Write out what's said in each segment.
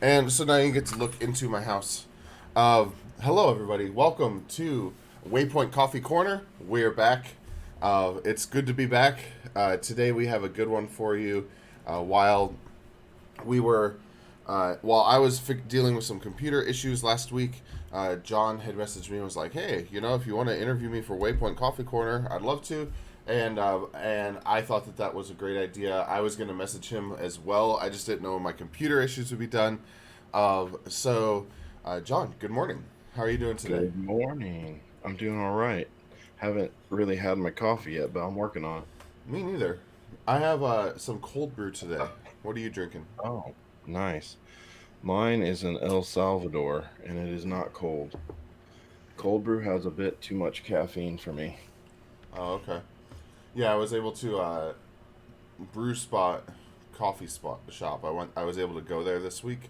And so now you get to look into my house. Uh, Hello, everybody. Welcome to Waypoint Coffee Corner. We're back. It's good to be back. Today we have a good one for you. While we were, while I was dealing with some computer issues last week, John had messaged me and was like, "Hey, if you want to interview me for Waypoint Coffee Corner, I'd love to." And I thought that that was a great idea. I was going to message him as well. I just didn't know when my computer issues would be done. John, good morning. How are you doing today? Good morning. I'm doing all right. Haven't really had my coffee yet, but I'm working on it. Me neither. I have some cold brew today. What are you drinking? Oh, nice. Mine is an El Salvador, and it is not cold. Cold brew has a bit too much caffeine for me. Oh, okay. Yeah, I was able to brew spot coffee spot shop. I was able to go there this week,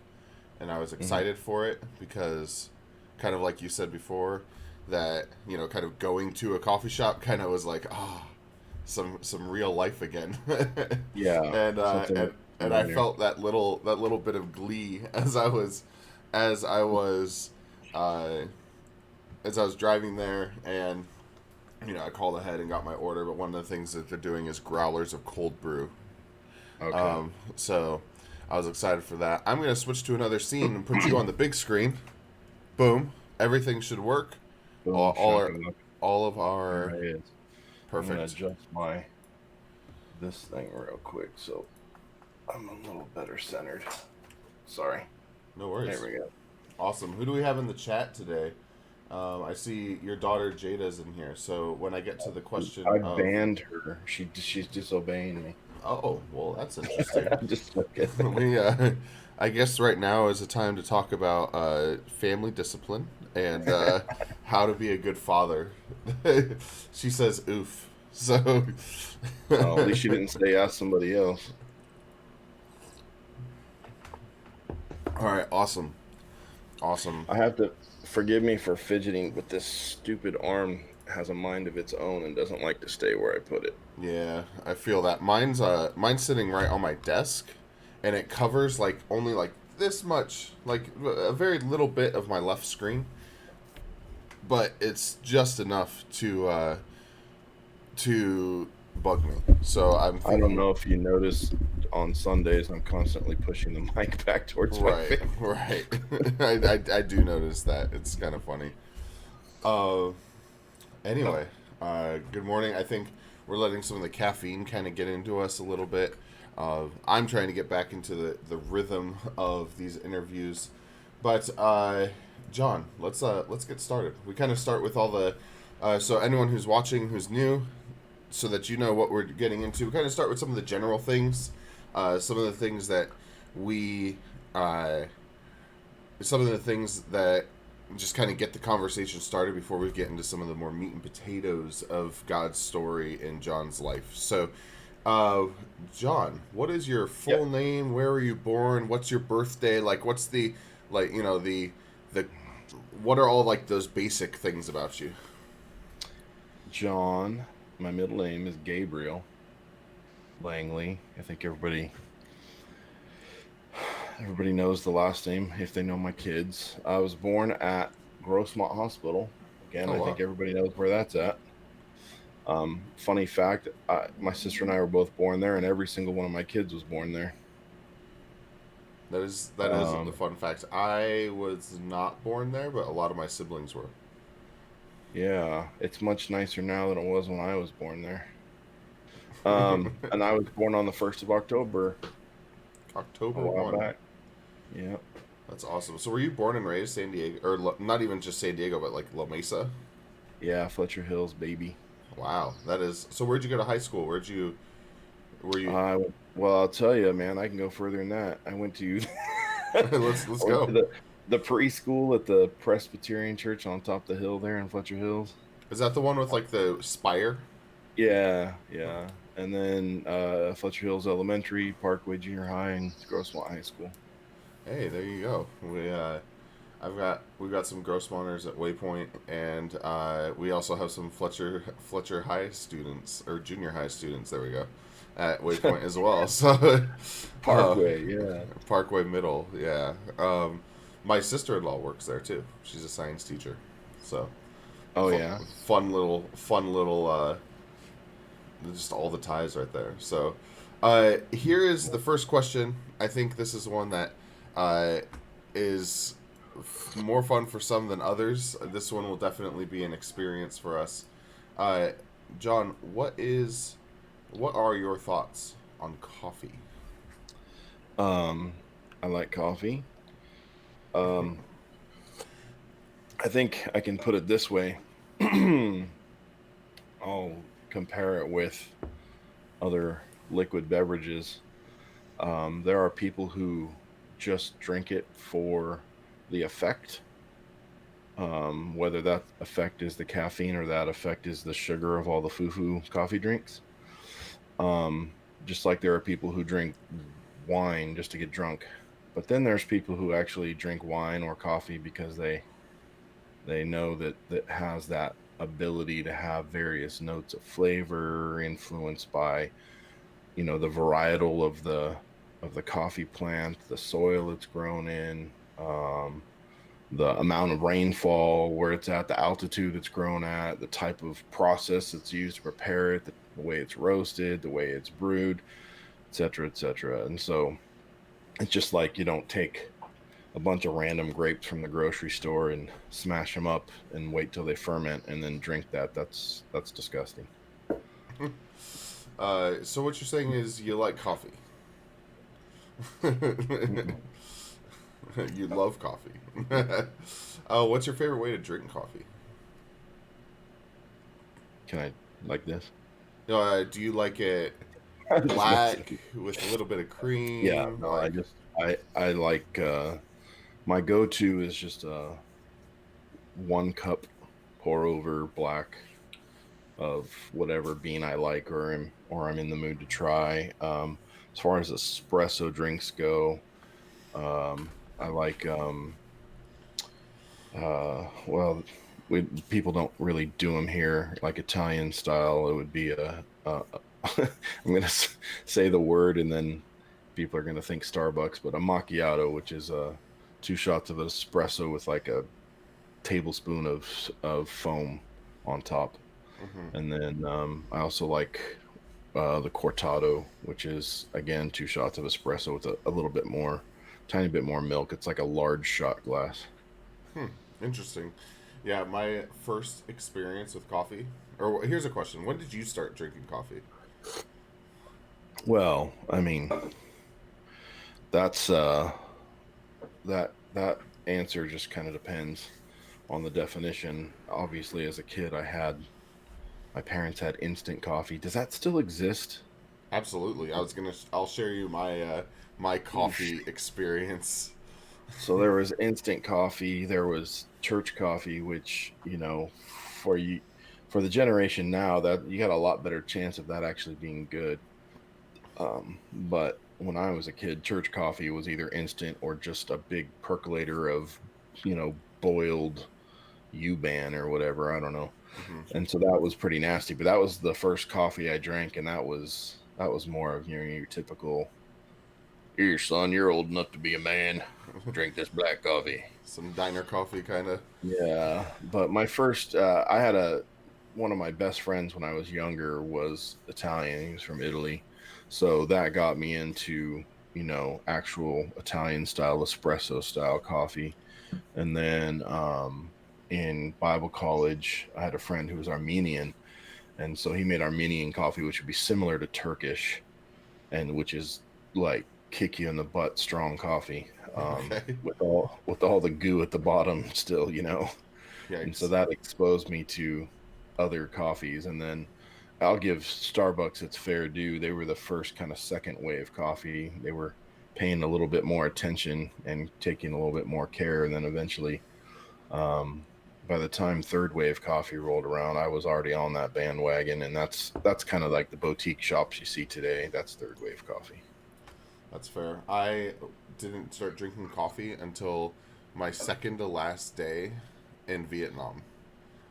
and I was Hmm. excited for it because, kind of like you said before, that kind of going to a coffee shop kind of was like some real life again, Yeah, and uh, something and and I familiar. felt that little bit of glee as I was uh, as I was driving there, and I called ahead and got my order. But one of the things that they're doing is growlers of cold brew. Okay. So I was excited for that. I'm gonna switch to another scene and put you on the big screen. Boom, everything should work. All, Boom all our shakalaka. all of There our it is. I'm gonna perfect. adjust my this thing real quick so I'm a little better centered. Sorry. No There worries. we go. Awesome. Who do we have in the chat today? I see your daughter Jada's in here. So when I get to the question I of, banned her. She's disobeying me. oh, well, that's interesting. I'm just joking. we, I guess right now is a time to talk about family discipline and how to be a good father. She says, "Oof." So, Well, at least she didn't say ask somebody else. all right, awesome, awesome. I have to forgive me for fidgeting, but this stupid arm has a mind of its own and doesn't like to stay where I put it. Yeah, I feel that. Mine's sitting right on my desk, and it covers like only like this much, like a very little bit of my left screen, but it's just enough to bug me. So I'm I don't thinking, know if you notice on Sundays I'm constantly pushing the mic back towards my right, face. right. I do notice that. It's kind of funny. Uh, anyway, good morning. I think we're letting some of the caffeine kind of get into us a little bit. I'm trying to get back into the rhythm of these interviews, but John, let's get started. We kind of start with all the so anyone who's watching who's new, so that you know what we're getting into. We kind of start with some of the general things, some of the things that we, uh, some of the things that just kind of get the conversation started before we get into some of the more meat and potatoes of God's story in John's life. So, uh, John, what is your full Yep. name? Where were you born? What's your birthday? Like, what's the like? The what are all like those basic things about you? John, my middle name is Gabriel Langley. I think everybody knows the last name if they know my kids. I was born at Grossmont Hospital. Again, Oh I wow, think everybody knows where that's at. Funny fact, my sister and I were both born there, and every single one of my kids was born there. that is the Um, fun fact. I was not born there, but a lot of my siblings were. yeah, it's much nicer now than it was when I was born there. And I was born on the 1st of October a October while 1. back. Yeah. That's awesome. So were you born and raised San Diego, or not even just San Diego, but like La Mesa? Yeah, Fletcher Hills, baby. Wow, that is. So where'd you go to high school? Were you? I well, I'll tell you, man, I can go further than that. I went to I let's went to go. the preschool at the Presbyterian Church on top of the hill there in Fletcher Hills. Is that the one with like the spire? Yeah, yeah. And then Fletcher Hills Elementary, Parkway Junior High, and Grossmont High School. Hey, there you go. We've got some Grossmonters at Waypoint, and we also have some Fletcher High students or junior high students. There we go. at Waypoint as well. So, uh, Parkway, yeah. Parkway Middle, yeah. My sister-in-law works there too. She's a science teacher. So, Oh yeah. fun little, just all the ties right there. So, here is the first question. I think this is one that uh, is more fun for some than others. This one will definitely be an experience for us. Uh, John, what are your thoughts on coffee? Um, I like coffee. Um, I think I can put it this way. I'll compare it with other liquid beverages. There are people who just drink it for the effect, whether that effect is the caffeine or that effect is the sugar of all the foo-foo coffee drinks. Um, just like there are people who drink wine just to get drunk, but then there's people who actually drink wine or coffee because they know that that has that ability to have various notes of flavor influenced by the varietal of the coffee plant, the soil it's grown in, the amount of rainfall, where it's at, the altitude it's grown at, the type of process that's used to prepare it, the way it's roasted, the way it's brewed, etc., etc. And so it's just like you don't take a bunch of random grapes from the grocery store and smash them up and wait till they ferment and then drink that. That's disgusting. So what you're saying is you like coffee. Mm-mm. You love coffee. What's your favorite way to drink coffee? Can I like this? Do you like it I'm just messing. black with a little bit of Yeah, cream? no, I Like, just I like my go-to is just 1 cup pour over black of whatever bean I like or I'm in the mood to try. As far as espresso drinks go, I like well, people don't really do them here like Italian style. It would be I'm gonna say the word and then people are gonna think Starbucks, but a macchiato, which is 2 shots of espresso with like a tablespoon of foam on top, mhm. and then I also like the cortado, which is again 2 shots of espresso with a little bit more, tiny bit more milk. It's like a large shot glass. Hmm, interesting. Yeah, my first experience with coffee. Or here's a question: when did you start drinking coffee? Well, I mean, that's that answer just kind of depends on the definition. Obviously, as a kid, my parents had instant coffee. Does that still exist? Absolutely. I'll share you my Oh, sh- coffee experience. So there was instant coffee, there was church coffee, which, for you for the generation now, that you got a lot better chance of that actually being good. But when I was a kid, church coffee was either instant or just a big percolator of, boiled U-ban or whatever. I don't know. Hmm. And so that was pretty nasty. But that was the first coffee I drank, and that was more of your typical. Here, son, you're old enough to be a man. Drink this black coffee. Some diner coffee, kind of. Yeah, but my first, I had one of my best friends when I was younger was Italian. He was from Italy, so that got me into actual Italian style espresso style coffee. And then in Bible college, I had a friend who was Armenian, and so he made Armenian coffee, which would be similar to Turkish, and which is like kick you in the butt strong coffee, Okay. with all the goo at the bottom still, and so Yikes. that exposed me to other coffees. And then I'll give Starbucks its fair due. They were the first kind of second wave coffee. They were paying a little bit more attention and taking a little bit more care, and then eventually, um, by the time third wave coffee rolled around, I was already on that bandwagon, and that's kind of like the boutique shops you see today. That's third wave coffee. That's fair. I didn't start drinking coffee until my second to last day in Vietnam.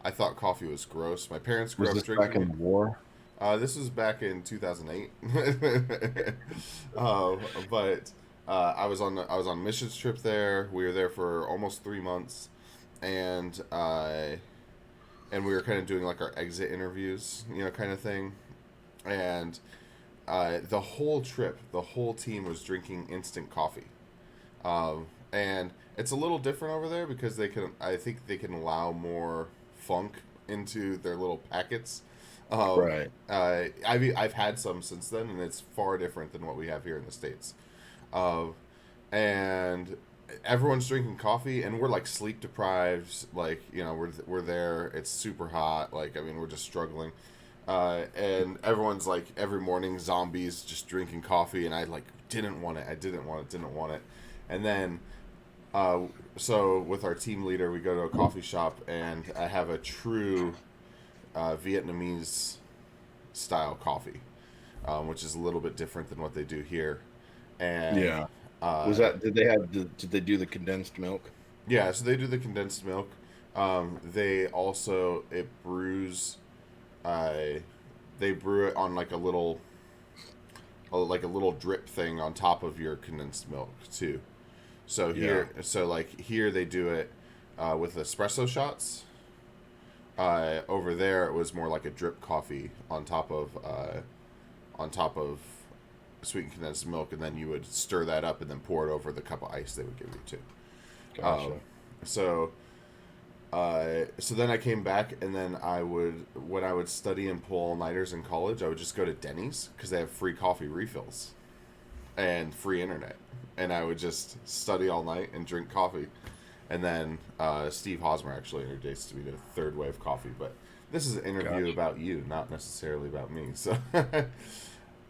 I thought coffee was gross. My parents grew Was up this back drinking in it. the war? This was back in 2008. uh, but I was on a missions trip there. We were there for almost 3 months, and and we were kind of doing like our exit interviews, kind of thing. And the whole trip, the whole team was drinking instant coffee. And it's a little different over there because I think they can allow more funk into their little packets. Right. I've had some since then, and it's far different than what we have here in the States. Uh, and everyone's drinking coffee, and we're like sleep deprived. Like, we're there. It's super hot. Like, I mean, we're just struggling. And everyone's like every morning zombies just drinking coffee, and I like didn't want it. I didn't want it. And then uh, so with our team leader, we go to a coffee shop, and I have a true Vietnamese style coffee, which is a little bit different than what they do here. And Yeah. Was uh, that did they do the condensed milk? yeah, so they do the condensed milk. They also it brews. Uh, they brew it on like a little drip thing on top of your condensed milk too. Yeah. So like here they do it with espresso shots. Over there, it was more like a drip coffee on top of sweetened condensed milk, and then you would stir that up and then pour it over the cup of ice they would give you too. Gotcha. So so then I came back, and then when I would study and pull all nighters in college, I would just go to Denny's because they have free coffee refills and free internet, and I would just study all night and drink coffee. And then Steve Hosmer actually introduced me to Third Wave Coffee, but this is an interview Gotcha. about you, not necessarily about me. So,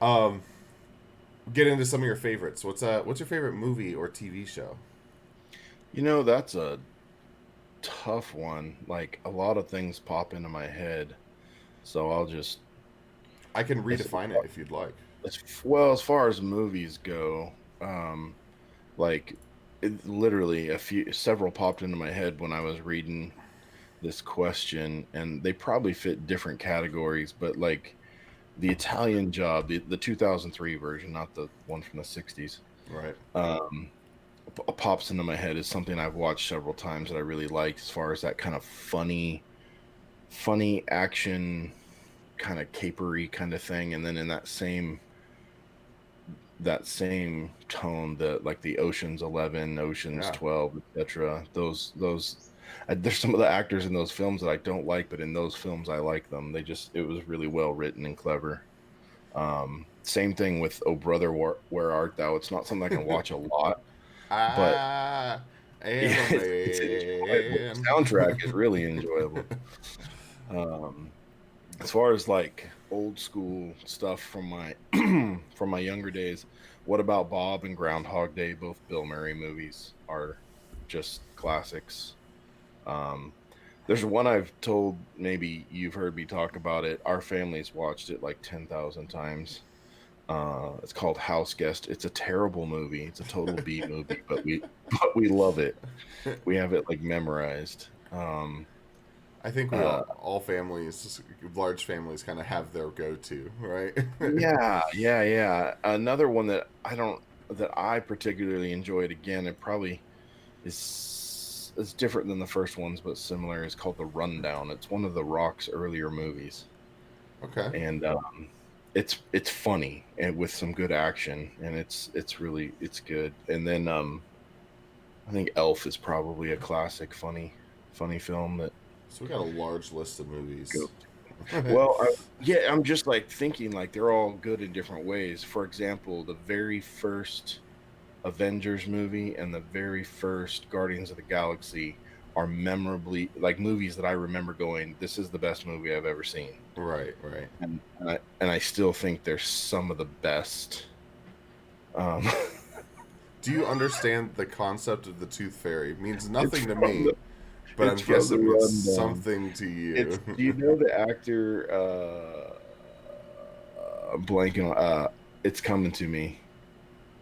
um, get into some of your favorites. What's your favorite movie or TV show? That's a tough one. Like a lot of things pop into my head, so I'll just I can as, redefine it if you'd like. well, as far as movies go, um, like literally several popped into my head when I was reading this question, and they probably fit different categories, but like the Italian Job, the 2003 version, not the one from the 60s. Right. Um, Pops into my head is something I've watched several times that I really liked as far as that kind of funny action, kind of capery kind of thing. And then in that same tone, like the Ocean's 11, Ocean's Yeah. 12, etc. Those there's some of the actors in those films that I don't like, but in those films I like them. It was really well written and clever. Same thing with Oh Brother, Where Art Thou? It's not something I can watch a lot, but I am a it's enjoyable. The man. soundtrack is really enjoyable. Um, as far as like old school stuff from my from my younger days, what about Bob and Groundhog Day? Both Bill Murray movies are just classics. Um, there's one I've told, maybe you've heard me talk about it. Our family's watched it like 10,000 times. It's called House Guest. It's a terrible movie. It's a total B movie, but we love it. We have it like memorized. I think we Uh, all families, large families, kind of have their go-to, right? yeah. Another one that I particularly enjoyed, again, it probably is different than the first ones, but similar. Is called The Rundown. It's one of The Rock's earlier movies, Okay. and it's funny and with some good action, and it's good. And then I think Elf is probably a classic, funny film that So we got a large list of go. movies. Well, yeah, I'm just like thinking like they're all good in different ways. For example, the very first Avengers movie and the very first Guardians of the Galaxy are memorably like movies that I remember going, "This is the best movie I've ever seen," Right, right. and I still think they're some of the best. Um, Do you understand the concept of the Tooth Fairy? It means it's nothing to from me, the but it's I'm from the guessing it means Rundown. something to It's you. Do you know the actor? I'm blanking. It's coming to me.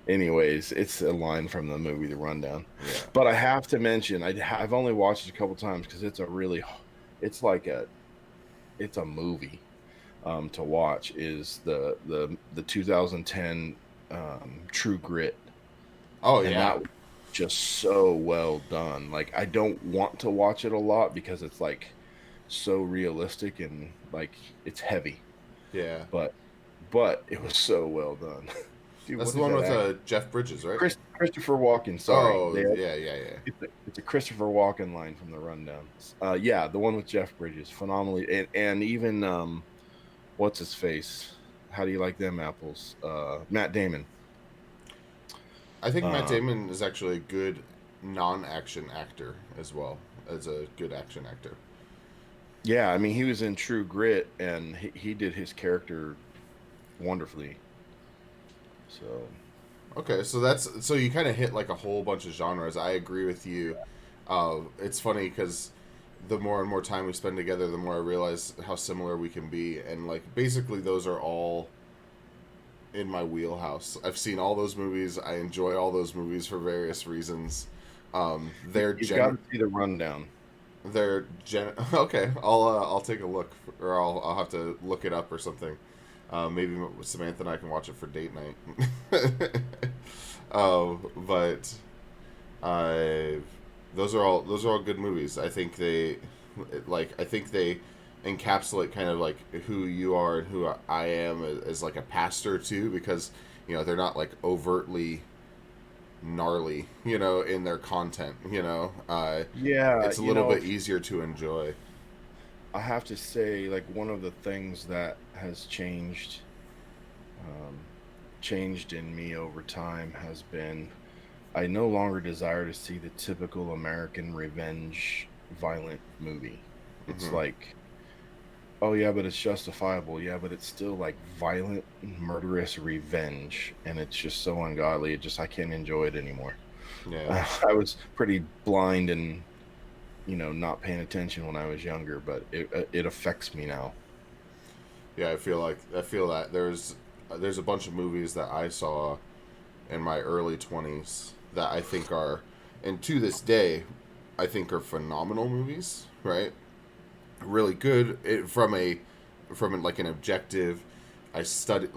Anyways, it's a line from the movie The Rundown. Yeah. But I have to mention, I've only watched it a couple times because it's like it's a movie. to watch is the 2010 True Grit, Oh and yeah, that was just so well done. Like I don't want to watch it a lot because it's like so realistic and like it's heavy, yeah. but it was so well done. Dude, That's what the is one that with act? Jeff Bridges, right? Christopher Walken. Sorry, Oh yeah, yeah, yeah. it's a Christopher Walken line from the rundown. Yeah, the one with Jeff Bridges, phenomenally, and even what's his face? How do you like them apples? Matt Damon. I think Matt Uh, Damon is actually a good non-action actor as well as a good action actor. yeah, I mean, he was in True Grit, and he did his character wonderfully. So Okay, so you kind of hit like a whole bunch of genres. I agree with you. It's funny because the more and more time we spend together, the more I realize how similar we can be, and like basically those are all in my wheelhouse. I've seen all those movies. I enjoy all those movies for various reasons. They're you've got gen to see the rundown. Okay, I'll take a look, or I'll have to look it up or something. Maybe Samantha and I can watch it for date night. But I those are all good movies. I think I think they encapsulate kind of like who you are and who I am as like a pastor too, because they're not like overtly gnarly, in their content. Yeah, It's a little bit easier to enjoy. I have to say, like one of the things that has um, changed in me over time has been I no longer desire to see the typical American revenge violent movie. It's Hmm. like, oh yeah, but it's justifiable. Yeah, but it's still like violent, murderous revenge, and it's just so ungodly. I can't enjoy it anymore. Yeah. I was pretty blind and not paying attention when I was younger, but it affects me now. Yeah, I feel that there's a bunch of movies that I saw in my early 20s that I think are, and to this day, I think are phenomenal movies, right? Really good from like an objective. I study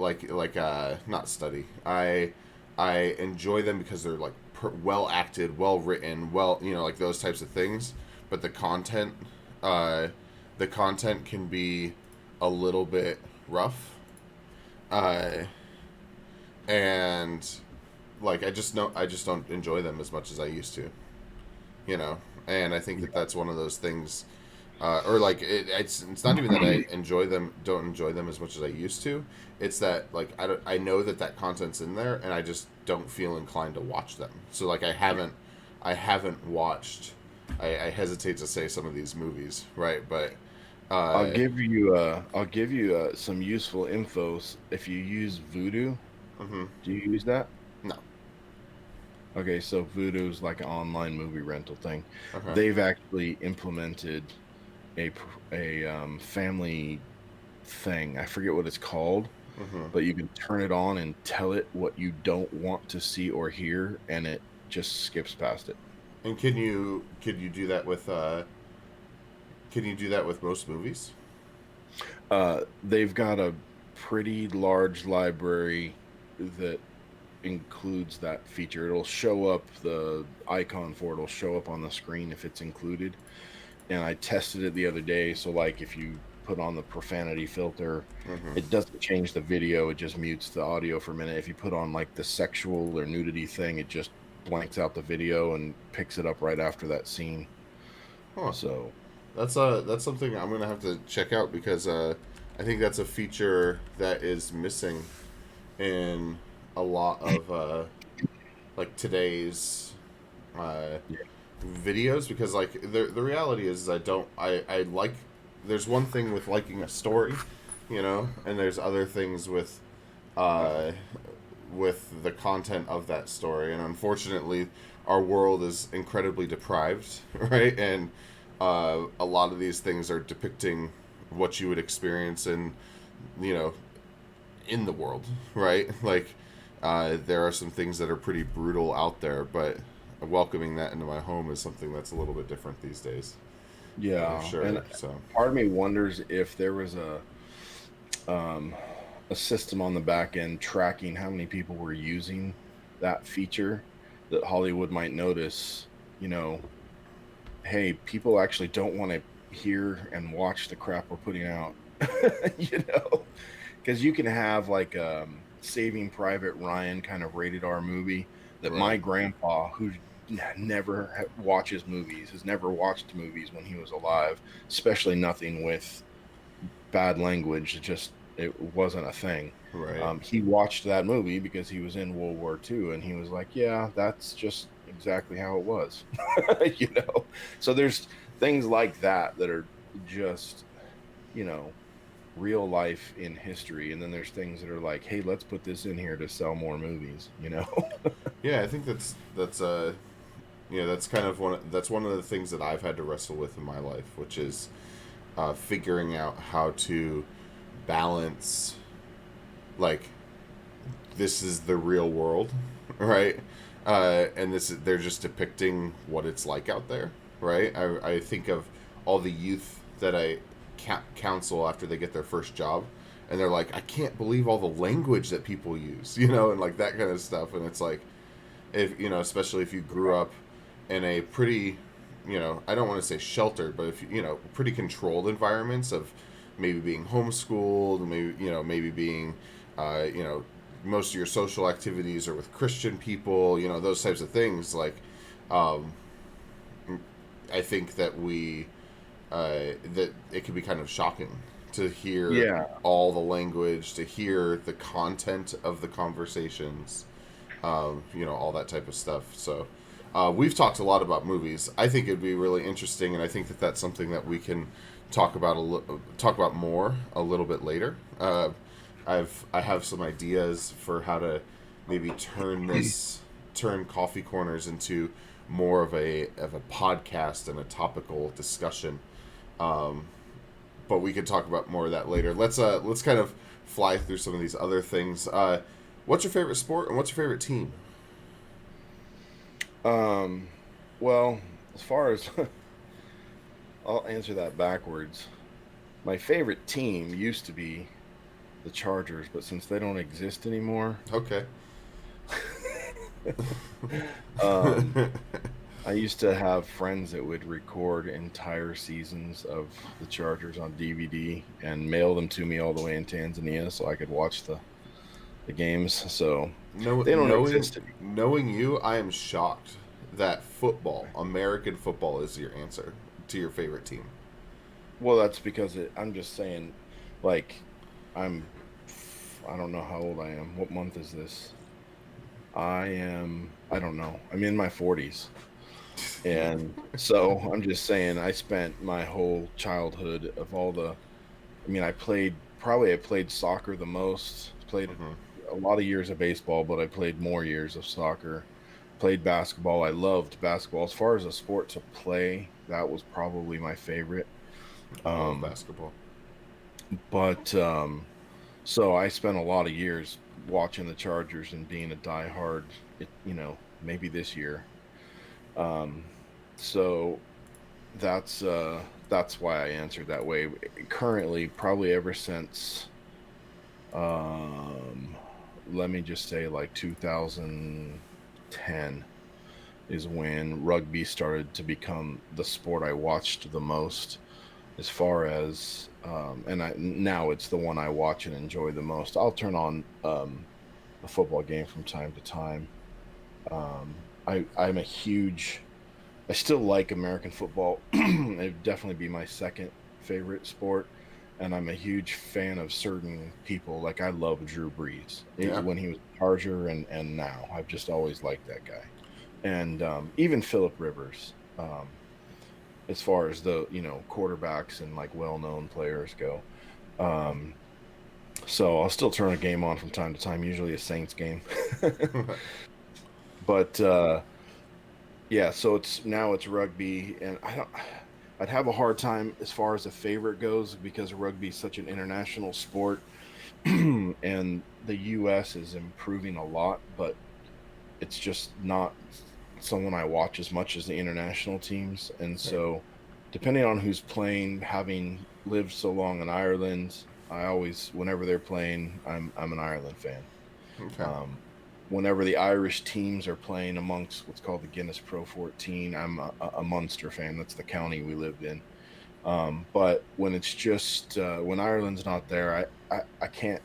not study. I enjoy them because they're like well acted, well written, well, like those types of things. But uh, the content can be a little bit rough, uh, and like I just don't enjoy them as much as I used to, you know. And I think that Yeah. that's one of those things, or like it's not even that I don't enjoy them as much as I used to. It's that like I know that content's in there, and I just don't feel inclined to watch them. So like I haven't watched. I hesitate to say some of these movies, right? But uh, I'll give you some useful info. If you use Voodoo, mm-hmm, do you use that? no, Okay, so Voodoo is like an online movie rental thing. okay, They've actually implemented a family thing. I forget what it's called, mm-hmm. but you can turn it on and tell it what you don't want to see or hear, and it just skips past it. And could you do that with can you do that with most movies? They've got a pretty large library that includes that feature. It'll show up, the icon for it'll show up on the screen if it's included. And I tested it the other day. So, like, if you put on the profanity filter, Mm-hmm. it doesn't change the video, it just mutes the audio for a minute. If you put on like the sexual or nudity thing, it just blanks out the video and picks it up right after that scene. Huh. So, That's something I'm gonna have to check out because I think that's a feature that is missing in a lot of like today's uh, yeah. videos, because like the reality is I like, there's one thing with liking a story, and there's other things uh, with the content of that story, and unfortunately our world is incredibly deprived, right? And a lot of these things are depicting what you would experience you know in the world, right? Like there are some things that are pretty brutal out there, but welcoming that into my home is something that's a little bit different these days, for Yeah. sure. And So part of me wonders if there was um, a system on the back end tracking how many people were using that feature, that Hollywood might notice, you know, hey, people actually don't want to hear and watch the crap we're putting out. You know, because you can have like Saving Private Ryan kind of rated R movie that Right. my grandpa, who never watches movies, has never watched movies when he was alive, especially nothing with bad language. It wasn't a thing. Right. He watched that movie because he was in World War II, and he was like, "Yeah, that's just exactly how it was." You know, so there's things like that that are just, you know, real life in history, and then there's things that are like, "Hey, let's put this in here to sell more movies." You know? Yeah, I think that's that's kind of that's one of the things that I've had to wrestle with in my life, which is figuring out how to balance, like, this is the real world, right? And they're just depicting what it's like out there, right? I think of all the youth that I counsel after they get their first job, and they're like, I can't believe all the language that people use, and like that kind of stuff. And it's like, if especially if you grew up in a pretty, I don't want to say sheltered, but if pretty controlled environments of maybe being homeschooled, maybe being, uh, you know, most of your social activities are with Christian people, those types of things. Like, um, I think that that it can be kind of shocking to hear Yeah. all the language, to hear the content of the conversations, all that type of stuff. So, we've talked a lot about movies. I think it'd be really interesting, and I think that that's something that we can talk about more a little bit later. I have some ideas for how to maybe turn coffee corners into more of a podcast and a topical discussion. Um, but we could talk about more of that later. Let's kind of fly through some of these other things. What's your favorite sport and what's your favorite team? Um, well, as far as I'll answer that backwards. My favorite team used to be the Chargers, but since they don't exist anymore, Okay. um, I used to have friends that would record entire seasons of the Chargers on DVD and mail them to me all the way in Tanzania so I could watch the games. So No, they don't exist anymore. knowing you, I am shocked that American football, is your answer to your favorite team. Well, that's because I'm just saying, like, I'm, I don't know how old I am. What month is this? I don't know. I'm in my 40s. And so I'm just saying, I spent my whole childhood of I played soccer the most, played Hmm. a lot of years of baseball, but I played more years of soccer, played basketball. I loved basketball. As far as a sport to play, that was probably my favorite. I love Um, basketball. but So I spent a lot of years watching the Chargers and being a diehard, maybe this year. Um, so that's why I answered that way. Currently, probably ever since um, let me just say like 2010 is when rugby started to become the sport I watched the most. As far as now it's the one I watch and enjoy the most. I'll turn on a football game from time to time. I'm a huge. I still like American football. It'd definitely be my second favorite sport, and I'm a huge fan of certain people. Like I love Drew Brees Yeah. when he was a Charger, and now I've just always liked that guy, and even Philip Rivers. As far as the quarterbacks and like well-known players go. Um, so I'll still turn a game on from time to time, usually a Saints game. But yeah, so it's rugby, and I'd have a hard time as far as a favorite goes because rugby is such an international sport, and the U.S. is improving a lot, but it's just not someone I watch as much as the international teams. And Right. so, depending on who's playing, having lived so long in Ireland, I always, whenever they're playing, I'm an Ireland fan. Okay. Um, Whenever the Irish teams are playing amongst what's called the Guinness Pro 14, I'm a Munster fan. That's the county we lived in. But when it's just when Ireland's not there, I can't.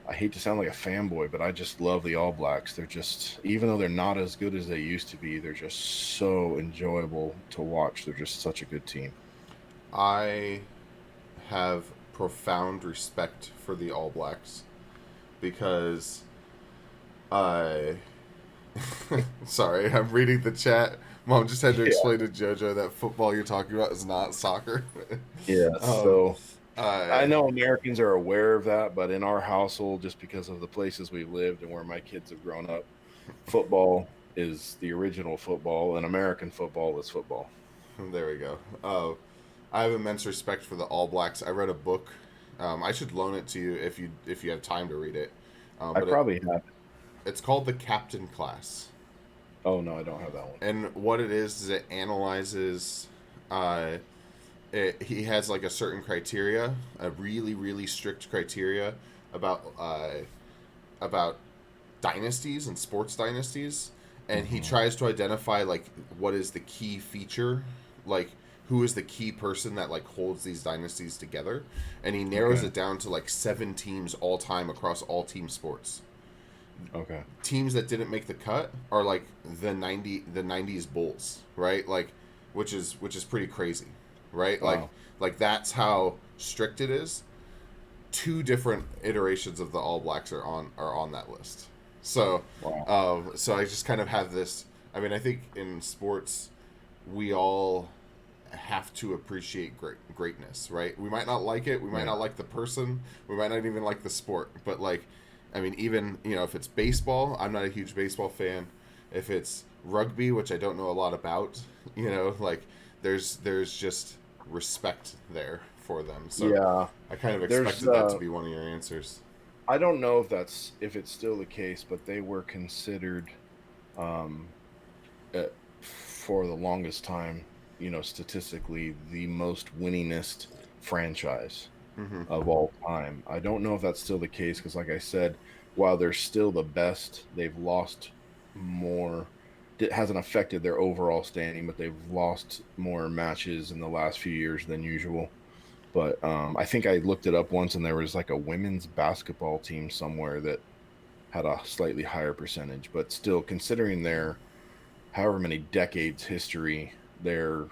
I hate to sound like a fanboy, but I just love the All Blacks. They're just, even though they're not as good as they used to be, they're just so enjoyable to watch. They're just such a good team. I have profound respect for the All Blacks because I. Sorry, I'm reading the chat. Mom just had to Yeah. explain to JoJo that football you're talking about is not soccer. Yeah. um, So I I know Americans are aware of that, but in our household, just because of the places we've lived and where my kids have grown up, football is the original football, and American football is football. There we go. I have immense respect for the All Blacks. I read a book. I should loan it to you if you have time to read it. I But probably have. it's called The Captain Class, Oh no, I don't have that one. and what it is it analyzes. Uh, he has like a certain criteria, a really strict criteria about dynasties and sports dynasties, and he Hmm. tries to identify like what is the key feature, like who is the key person that like holds these dynasties together, and he narrows Okay. it down to like 7 teams all time across all team sports. Okay. Teams that didn't make the cut are like the '90s Bulls, right? Like, which is pretty crazy, right? Like Wow. that's how strict it is. Two different iterations of the All Blacks are on that list. So, Wow. so I just kind of have this. I mean, I think in sports, we all have to appreciate greatness, right? We might not like it. We might Yeah. not like the person. We might not even like the sport. But like, I mean, even if it's baseball, I'm not a huge baseball fan. If it's rugby, which I don't know a lot about, like there's just respect there for them. So Yeah. I kind of There's expected that to be one of your answers. I don't know if it's still the case, but they were considered um for the longest time, statistically the most winningest franchise Mm-hmm. of all time. I don't know if that's still the case because, like I said, while they're still the best, they've lost more. It hasn't affected their overall standing, but they've lost more matches in the last few years than usual. But I think I looked it up once, and there was like a women's basketball team somewhere that had a slightly higher percentage. But still, considering their however many decades history, they're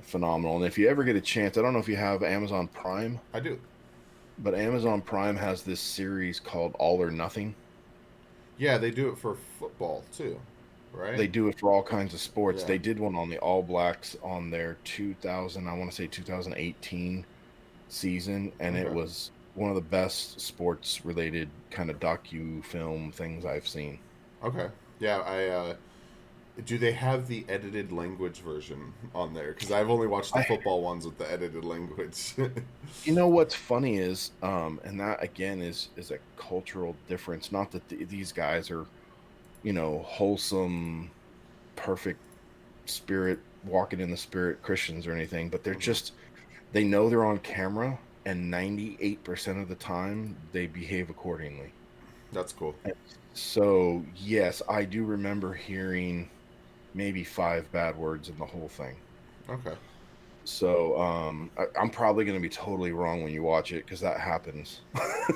phenomenal. And if you ever get a chance, I don't know if you have Amazon Prime, I do. but Amazon Prime has this series called All or Nothing. Yeah, they do it for football too, right? They do it for all kinds of sports. Yeah. They did one on the All Blacks on their 2000, I want to say 2018 season, and it Okay. was one of the best sports related kind of docu film things I've seen. Okay. Yeah. Do they have the edited language version on there? Because I've only watched the I football ones with the edited language. You know what's funny is, and that again is a cultural difference. Not that these guys are, wholesome, perfect spirit, walking in the spirit Christians or anything, but they're Hmm. just they know they're on camera, and 98% of the time they behave accordingly. That's cool. And so yes, I do remember hearing maybe five bad words in the whole thing. Okay. So I'm probably going to be totally wrong when you watch it because that happens.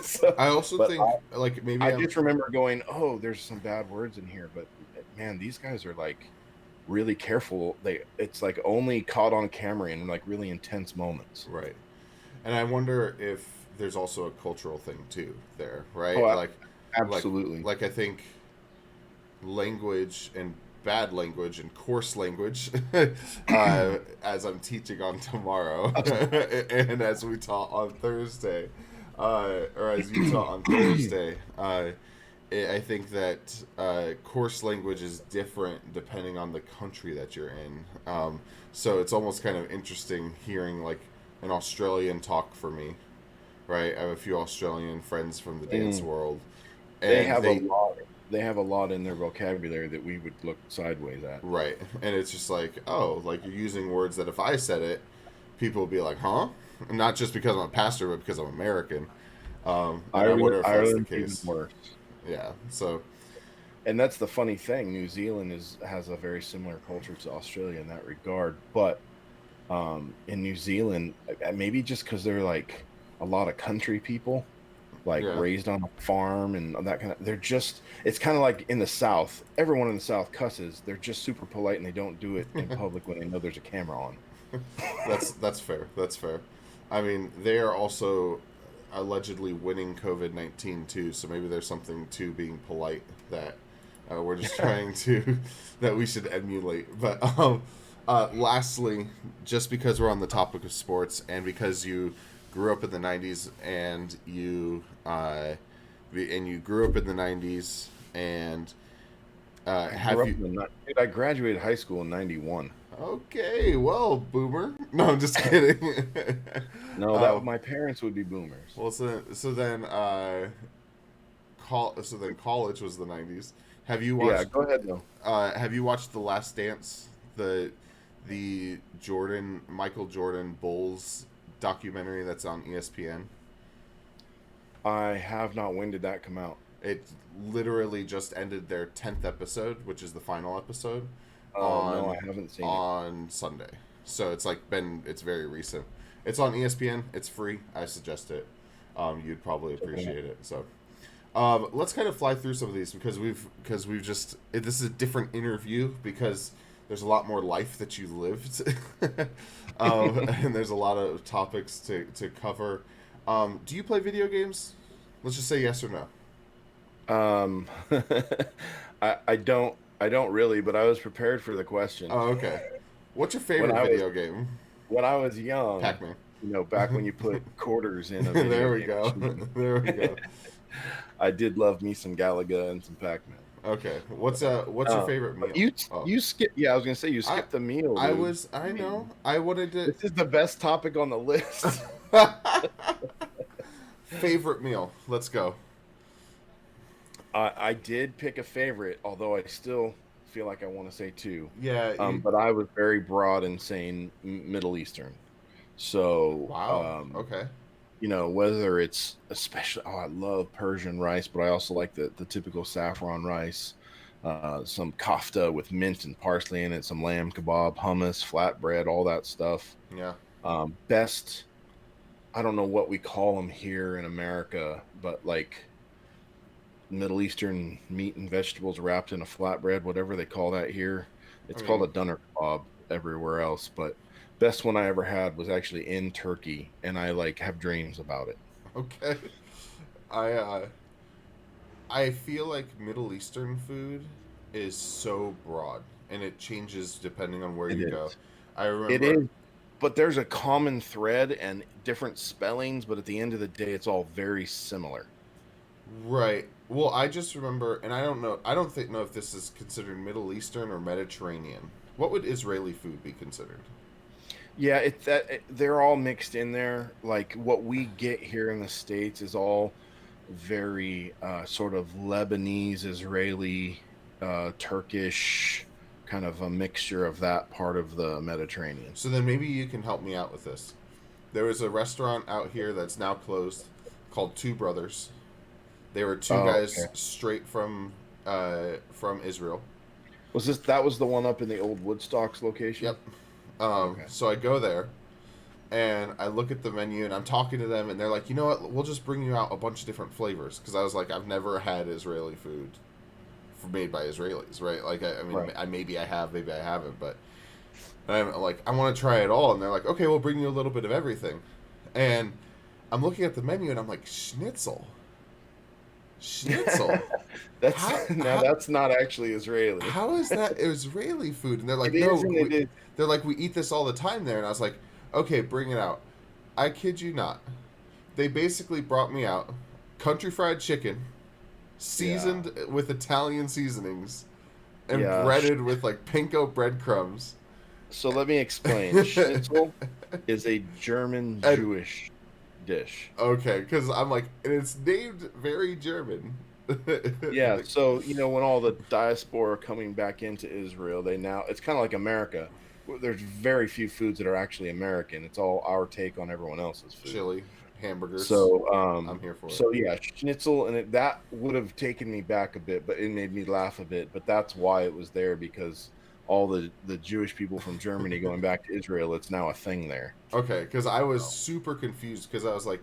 so, I also but think like maybe I I'm. just remember going, "Oh, there's some bad words in here," but man, these guys are like really careful. It's like only caught on camera in like really intense moments. Right. And I wonder if there's also a cultural thing too there, Oh, right? Like, absolutely. like I think language and bad language and coarse language, as I'm teaching on tomorrow, and as we taught on Thursday, or as you taught on Thursday. I think that coarse language is different depending on the country that you're in. So it's almost kind of interesting hearing like an Australian talk for me, right? I have a few Australian friends from the dance Mm, world, they and have a they lot. They have a lot in their vocabulary that we would look sideways at. right, and it's just like, oh, like you're using words that if I said it, people would be like, huh? not just because I'm a pastor, but because I'm American. And I wonder if that's the Ireland's even case. worse. Yeah. So And that's the funny thing. New Zealand has a very similar culture to Australia in that regard. But in New Zealand, maybe just because they're like a lot of country people, like yeah. raised on a farm and that kind of, they're just, it's kind of like in the South. Everyone in the South cusses. They're just super polite and they don't do it in public when they know there's a camera on. That's fair. That's fair. I mean, they are also allegedly winning COVID-19 too, so maybe there's something to being polite that we're just trying to that we should emulate. But lastly, just because we're on the topic of sports and because you grew up in the '90s and you grew up in the '90s and have you? Dude, I graduated high school in '91. Okay, well, boomer. No, I'm just kidding. No, that um, my parents would be boomers. well, so then college was the '90s. Have you Yeah, watched? go ahead though. Have you watched The Last Dance? The Michael Jordan Bulls documentary that's on ESPN. I have not. When did that come out? It literally just ended their 10th episode, which is the final episode, Oh no, I on haven't seen it. on Sunday. So it's very recent. It's on ESPN. It's free. I suggest it. You'd probably appreciate it. So, let's kind of fly through some of these because we've just this is a different interview because there's a lot more life that you lived, and there's a lot of topics to cover. Do you play video games? Let's just say yes or no. Um, I don't really, but I was prepared for the question. Oh, okay. What's your When favorite I was video game? when I was young, Pac-Man. back when you put quarters in a There video we game go. machine, There we go. I did love me some Galaga and some Pac-Man. Okay. What's your favorite But meal? Oh, you skip. Yeah, I was gonna say you I skipped the meal, I dude. was I I know mean, I wanted to. this is the best topic on the list. Favorite meal. Let's go. I did pick a favorite, although I still feel like I want to say two. Yeah. But I was very broad in saying Middle Eastern. So, Wow. Okay. whether it's especially, oh, I love Persian rice, but I also like the typical saffron rice, some kofta with mint and parsley in it, some lamb kebab, hummus, flatbread, all that stuff. Yeah. Best, I don't know what we call them here in America, but like Middle Eastern meat and vegetables wrapped in a flatbread, whatever they call that here. I It's called mean, a doner kebab everywhere else, but best one I ever had was actually in Turkey, and I like have dreams about it. okay. I uh I feel like Middle Eastern food is so broad and it changes depending on where It you go. is. I It remember. is, but there's a common thread and different spellings, but at the end of the day, it's all very similar. Right. Well, I just remember, and I don't know. I don't think know if this is considered Middle Eastern or Mediterranean. What would Israeli food be considered? Yeah, they're all mixed in there. Like what we get here in the States is all very sort of Lebanese, Israeli, Turkish, kind of a mixture of that part of the Mediterranean. So then maybe you can help me out with this. There was a restaurant out here that's now closed called Two Brothers. They were two Oh, guys okay. straight from Israel. That was the one up in the old Woodstocks location? Yep. Okay. So I go there and I look at the menu and I'm talking to them and they're like, you know what? We'll just bring you out a bunch of different flavors because I was like, I've never had Israeli food made by Israelis, right? Like, I mean, Right. maybe I have, maybe I haven't, but I'm like, I want to try it all, and they're like, okay, we'll bring you a little bit of everything, and I'm looking at the menu and I'm like, schnitzel. That's How now how that's not actually Israeli. how is that Israeli food? And they're like, It is no, and it is. they're like, we eat this all the time there, and I was like, okay, bring it out. I kid you not. They basically brought me out country fried chicken, Yeah. seasoned with Italian seasonings, and Yeah. breaded with like panko breadcrumbs. So let me explain. Schnitzel is a German And Jewish dish. okay, because I'm like, and it's named very German. Yeah, so when all the diaspora are coming back into Israel, it's kind of like America. there's very few foods that are actually American. It's all our take on everyone else's food. Chili, hamburgers. So, I'm here for it. so yeah, schnitzel, and that would have taken me back a bit, but it made me laugh a bit. But that's why it was there, because all the Jewish people from Germany going back to Israel, it's now a thing there. Okay, because I was super confused because I was like,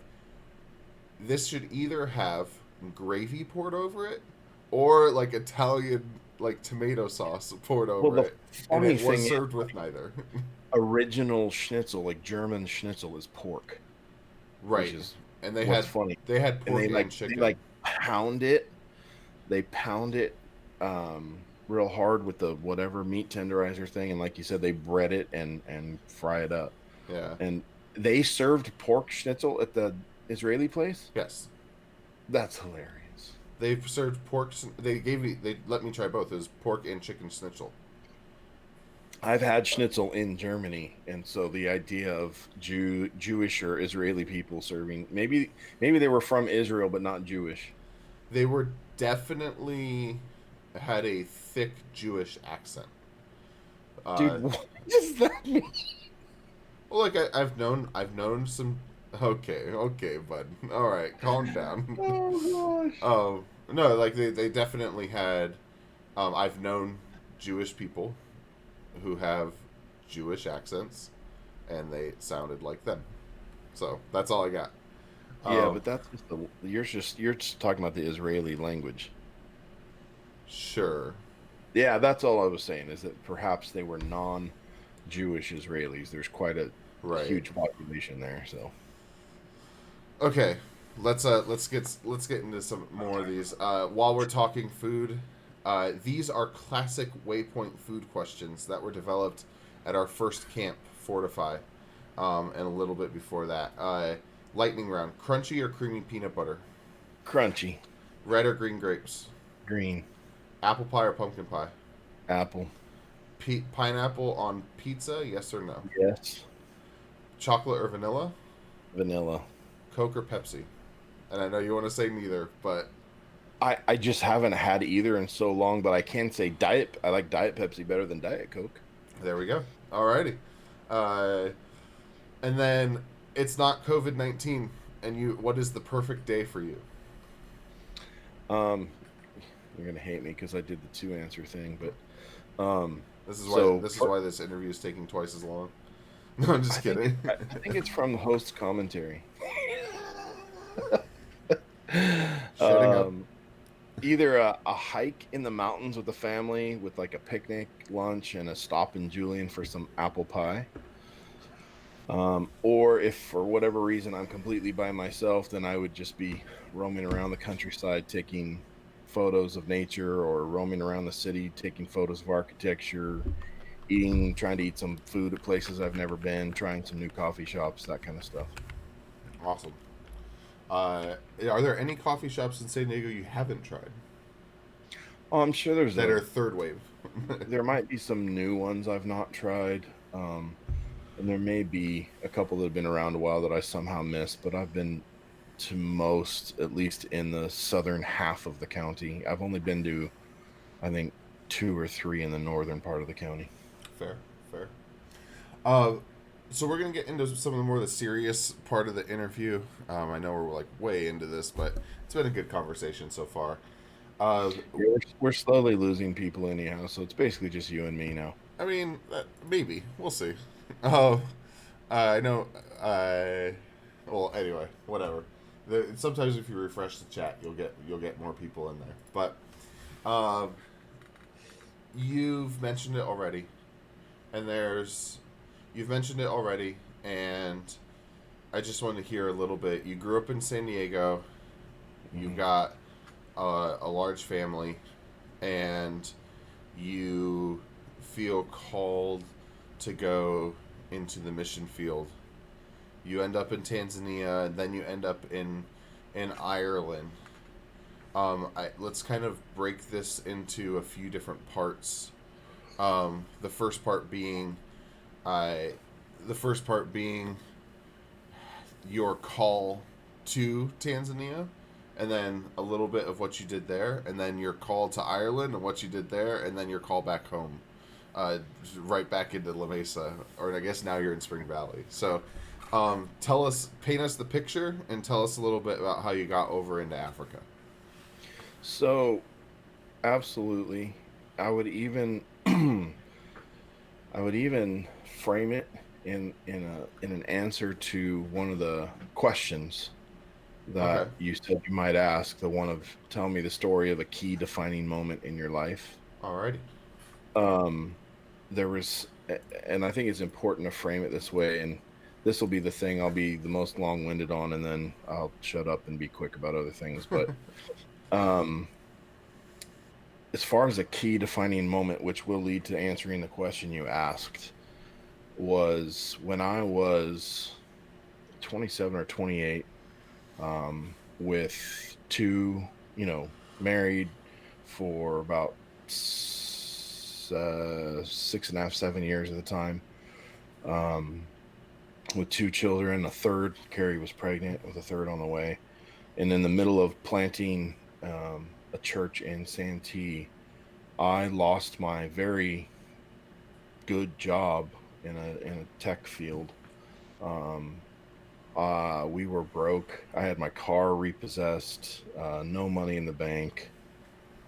this should either have gravy poured over it or like Italian like tomato sauce poured Well, over the it, and funny it was thing is, served with neither. original schnitzel, like German schnitzel, is pork, which Right, is and what's funny. they had And pork and they chicken. like pound it. They pound it real hard with the whatever meat tenderizer thing, and like you said, they bread it and fry it up. Yeah. And they served pork schnitzel at the Israeli place. Yes. That's hilarious. They served pork. They let me try both. It was pork and chicken schnitzel. I've had schnitzel in Germany, and so the idea of Jewish or Israeli people serving, maybe they were from Israel but not Jewish. They were definitely had a thick Jewish accent. Dude, Uh, what does that mean? well, like I've known some. Okay, okay, bud. All right, calm down. Oh gosh. No, like they definitely had. I've known Jewish people who have Jewish accents, and they sounded like them. So that's all I got. Yeah, Um, but that's just you're just talking about the Israeli language. sure, Yeah, that's all I was saying, is that perhaps they were non-Jewish Israelis. There's quite a right. huge population there, so. Okay, let's get into some more of these. While we're talking food, these are classic Waypoint food questions that were developed at our first camp, Fortify, and a little bit before that. Lightning round: crunchy or creamy peanut butter, Crunchy, red or green grapes, green, apple pie or pumpkin pie, apple, pineapple on pizza, yes or no, yes, chocolate or vanilla, vanilla. Coke or Pepsi. And I know you want to say neither, but I just haven't had either in so long, but I can say diet. I like Diet Pepsi better than Diet Coke. there we go. Alrighty. Uh, and then it's not COVID-19, and you. What is the perfect day for you? Um, you're gonna hate me because I did the two answer thing, but This is why this interview is taking twice as long. No, I'm just kidding. I think it's from the host's commentary. Shutting up. um, Either a hike in the mountains with the family with like a picnic lunch and a stop in Julian for some apple pie. Or if for whatever reason I'm completely by myself, then I would just be roaming around the countryside taking photos of nature, or roaming around the city taking photos of architecture, trying to eat some food at places I've never been, trying some new coffee shops, that kind of stuff. Awesome. Are there any coffee shops in San Diego you haven't tried Oh, I'm sure that are third wave? there might be some new ones I've not tried. And there may be a couple that have been around a while that I somehow missed, but I've been to most, at least in the southern half of the county. I've only been to, I think, two or three in the northern part of the county. Fair, fair. Uh, so we're gonna get into some of the more the serious part of the interview. I know we're like way into this, but it's been a good conversation so far. Uh, Yeah, we're slowly losing people anyhow, so it's basically just you and me now. I mean, maybe we'll see. Uh, I know. Well, anyway, whatever. Sometimes if you refresh the chat, you'll get more people in there. But you've mentioned it already, and you've mentioned it already, and I just want to hear a little bit. You grew up in San Diego. You've got a large family, and you feel called to go into the mission field. You end up in Tanzania, and then you end up in Ireland. Let's kind of break this into a few different parts. The first part being, I, the first part being your call to Tanzania, and then a little bit of what you did there, and then your call to Ireland and what you did there, and then your call back home. uh, right back into La Mesa, or I guess now you're in Spring Valley. So, paint us the picture, and tell us a little bit about how you got over into Africa. So, absolutely, I would even I would even frame it in an answer to one of the questions Okay, that you said you might ask, the one of tell me the story of a key defining moment in your life. alrighty. Um, there was, and I think it's important to frame it this way, and this will be the thing I'll be the most long-winded on, and then I'll shut up and be quick about other things. But um, as far as a key defining moment, which will lead to answering the question you asked, was when I was 27 or 28, with two, married for about 6.5, 7 years at the time, um, with two children, a third. Carrie was pregnant with a third on the way, and in the middle of planting a church in Santee, I lost my very good job in a tech field. Um, we were broke. I had my car repossessed, no money in the bank,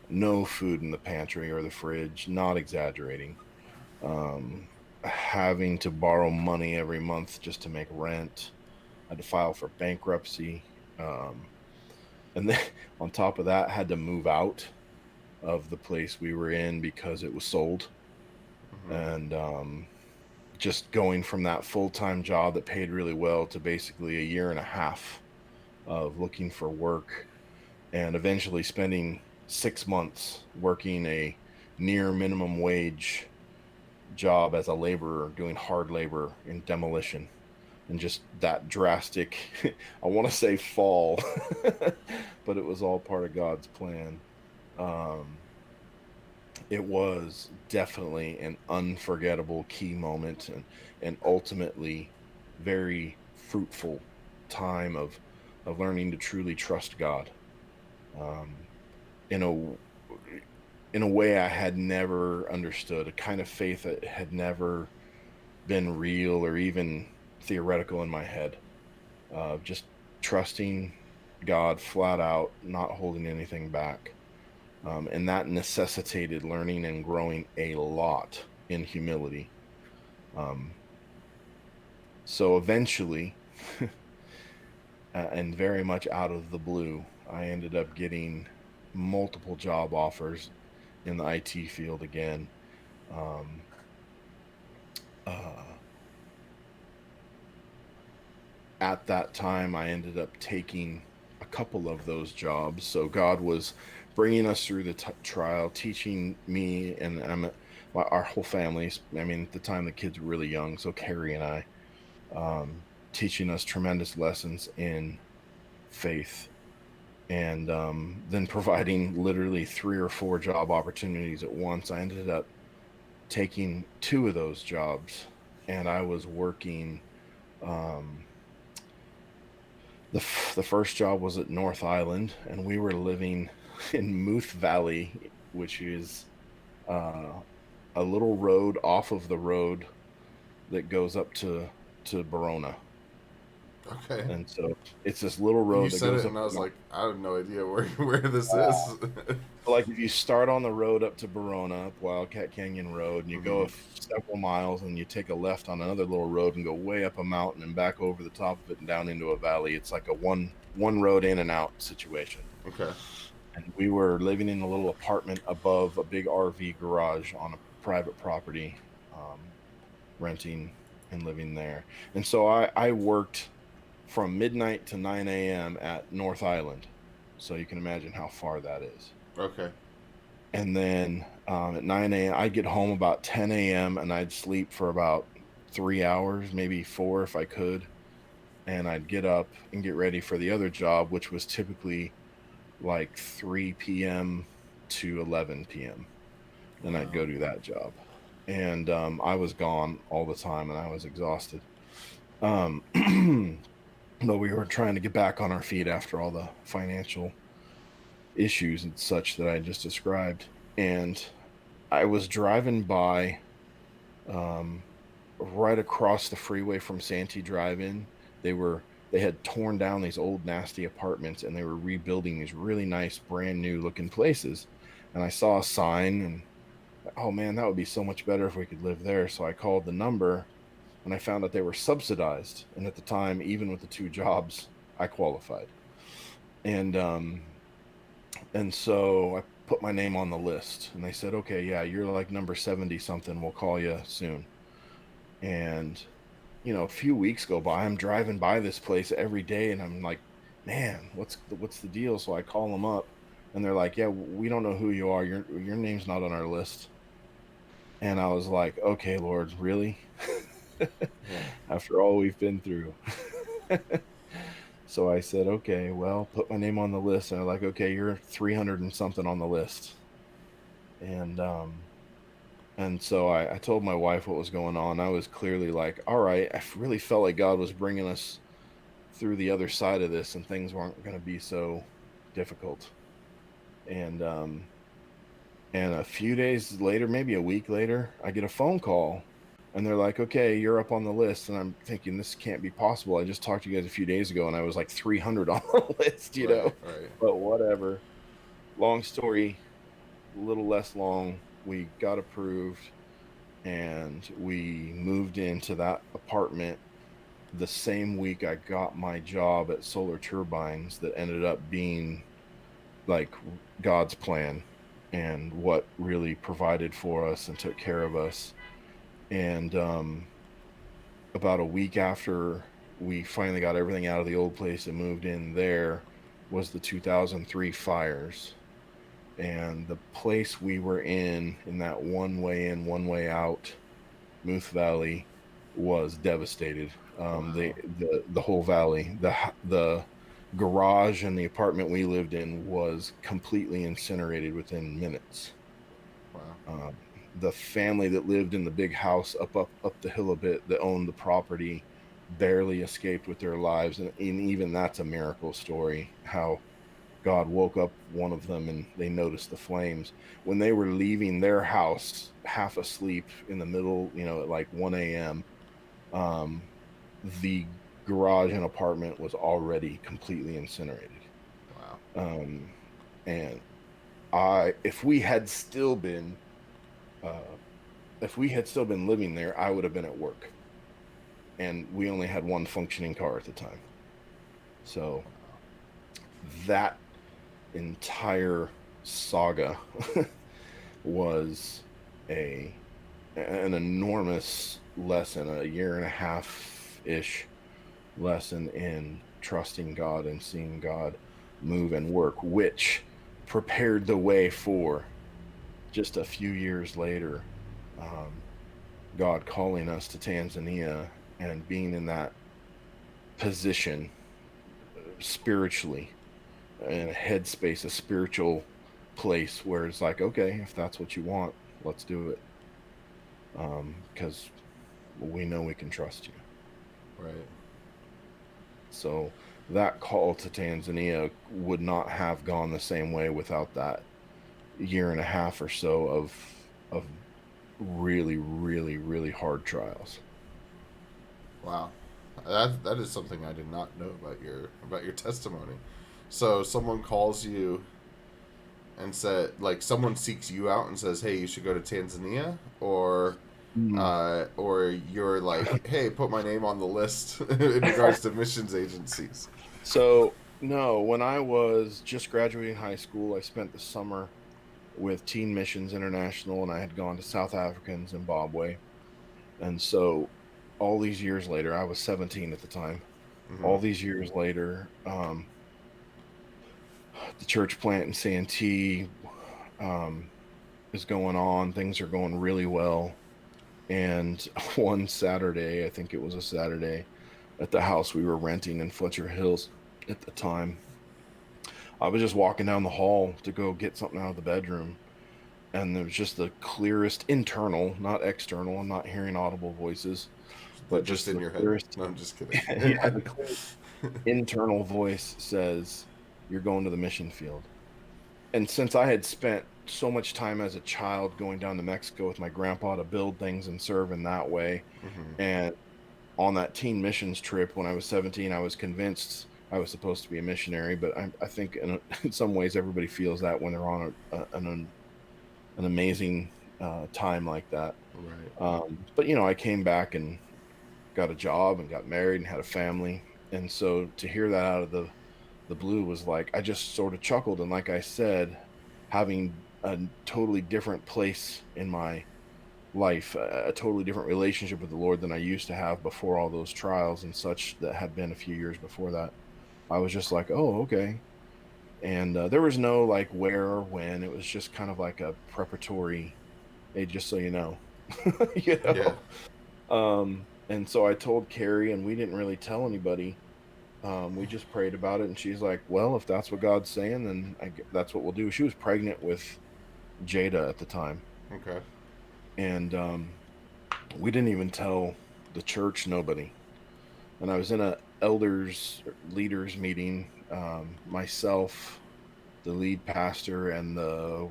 no food in the pantry or the fridge, not exaggerating. Um, Having to borrow money every month just to make rent. I had to file for bankruptcy. Um, and then on top of that, had to move out of the place we were in because it was sold. Mm-hmm. And just going from that full time job that paid really well to basically a year and a half of looking for work, and eventually spending 6 months working a near minimum wage job as a laborer doing hard labor in demolition. And just that drastic, I want to say fall, but it was all part of God's plan. um it was definitely an unforgettable key moment, and ultimately very fruitful time of learning to truly trust God, um in a way I had never understood, a kind of faith that had never been real or even theoretical in my head. Just trusting God flat out, not holding anything back. And that necessitated learning and growing a lot in humility. Um, so eventually, and very much out of the blue, I ended up getting multiple job offers in the IT field again. Um, uh, at that time, I ended up taking a couple of those jobs. So God was bringing us through the trial, teaching me and our whole families. I mean, at the time the kids were really young, so Carrie and I, teaching us tremendous lessons in faith, and then providing literally 3 or 4 job opportunities at once. I ended up taking 2 of those jobs, and I was working. Um, the first job was at North Island, and we were living in Muth Valley, which is uh, a little road off of the road that goes up to Verona. Okay. And so it's this little You road that said goes it, up and I was the like, I have no idea where this mountain. is. Like if you start on the road up to Verona, up Wildcat Canyon Road, and you go Mm-hmm. several miles, and you take a left on another little road and go way up a mountain and back over the top of it and down into a valley. It's like a one road in and out situation. Okay. And we were living in a little apartment above a big RV garage on a private property, um, renting and living there. And so I worked from midnight to 9 a.m. at North Island. So you can imagine how far that is. Okay. And then at 9 a.m., I'd get home about 10 a.m. and I'd sleep for about 3 hours, maybe four if I could. And I'd get up and get ready for the other job, which was typically like 3 p.m. to 11 p.m. Then I'd Wow. go do that job. And I was gone all the time and I was exhausted. Um, but we were trying to get back on our feet after all the financial issues and such that I just described. And I was driving by. Um, right across the freeway from Santee Drive-In, they were they had torn down these old nasty apartments and they were rebuilding these really nice brand new looking places. And I saw a sign and oh man, that would be so much better if we could live there. So I called the number and I found out they were subsidized. And at the time, even with the two jobs, I qualified. And so I put my name on the list and they said, okay, yeah, you're like number 70 something. We'll call you soon. And a few weeks go by. I'm driving by this place every day, and I'm like, man, what's the deal? So I call them up, and they're like, yeah, we don't know who you are. Your name's not on our list. And I was like, okay, Lord, really? Yeah. After all we've been through. So I said, okay, well, put my name on the list. And they're like, okay, you're 300 and something on the list. And so I told my wife what was going on. I was clearly like, all right, I really felt like God was bringing us through the other side of this and things weren't going to be so difficult. And a few days later, maybe a week later, I get a phone call and they're like, okay, you're up on the list. And I'm thinking, this can't be possible. I just talked to you guys a few days ago and I was like 300 on the list, Right. Right. but whatever. Long story, a little less long. We got approved and we moved into that apartment the same week I got my job at Solar Turbines that ended up being like God's plan and what really provided for us and took care of us. And about a week after we finally got everything out of the old place and moved in there was the 2003 fires. And the place we were in that one way in, one way out, Muth Valley, was devastated. Wow. The whole valley, the garage and the apartment we lived in was completely incinerated within minutes. Wow. Um, the family that lived in the big house up the hill a bit that owned the property barely escaped with their lives, and even that's a miracle story. How God woke up one of them and they noticed the flames when they were leaving their house, half asleep in the middle, at like 1 a.m. Um, the garage and apartment was already completely incinerated. Wow. Um, and if we had still been, uh, if we had still been living there, I would have been at work. And we only had one functioning car at the time. So that entire saga was a an enormous lesson, a year and a half ish lesson in trusting God and seeing God move and work, which prepared the way for just a few years later, um, God calling us to Tanzania and being in that position spiritually, in a headspace, a spiritual place where it's like, okay, if that's what you want, let's do it. Because we know we can trust you. Right. So that call to Tanzania would not have gone the same way without that year and a half or so of really, really, really hard trials. Wow. That is something I did not know about your testimony. So someone calls you and said, like, someone seeks you out and says, "Hey, you should go to Tanzania," Mm. or you're like, "Hey, put my name on the list in regards to missions agencies." So no, when I was just graduating high school, I spent the summer with Teen Missions International, and I had gone to South Africa and Zimbabwe. And so all these years later, I was 17 at the time. Hmm. All these years later, the church plant in Santee um, is going on. Things are going really well. And one Saturday, I think it was a Saturday, at the house we were renting in Fletcher Hills at the time, I was just walking down the hall to go get something out of the bedroom. And there was just the clearest internal, not external. I'm not hearing audible voices, They're but just just in the your head. clearest, No, I'm just kidding. yeah, the clearest internal voice says, "You're going to the mission field." And since I had spent so much time as a child going down to Mexico with my grandpa to build things and serve in that way. Mm-hmm. And on that teen missions trip when I was 17, I was convinced I was supposed to be a missionary. But I think in some ways everybody feels that when they're on an amazing time like that. Right. But I came back and got a job and got married and had a family. And so to hear that out of the blue was like, I just sort of chuckled. And like I said, having a totally different place in my life, a totally different relationship with the Lord than I used to have before all those trials and such that had been a few years before that. I was just like, oh, okay. And there was no like where or when. It was just kind of like a preparatory, hey, just so you know, you Yeah. know. And so I told Carrie, and we didn't really tell anybody. We just prayed about it, and she's like, "Well, if that's what God's saying, then that's what we'll do." She was pregnant with Jada at the time, Okay. and we didn't even tell the church, nobody. And I was in a elders leaders meeting, myself, the lead pastor, and the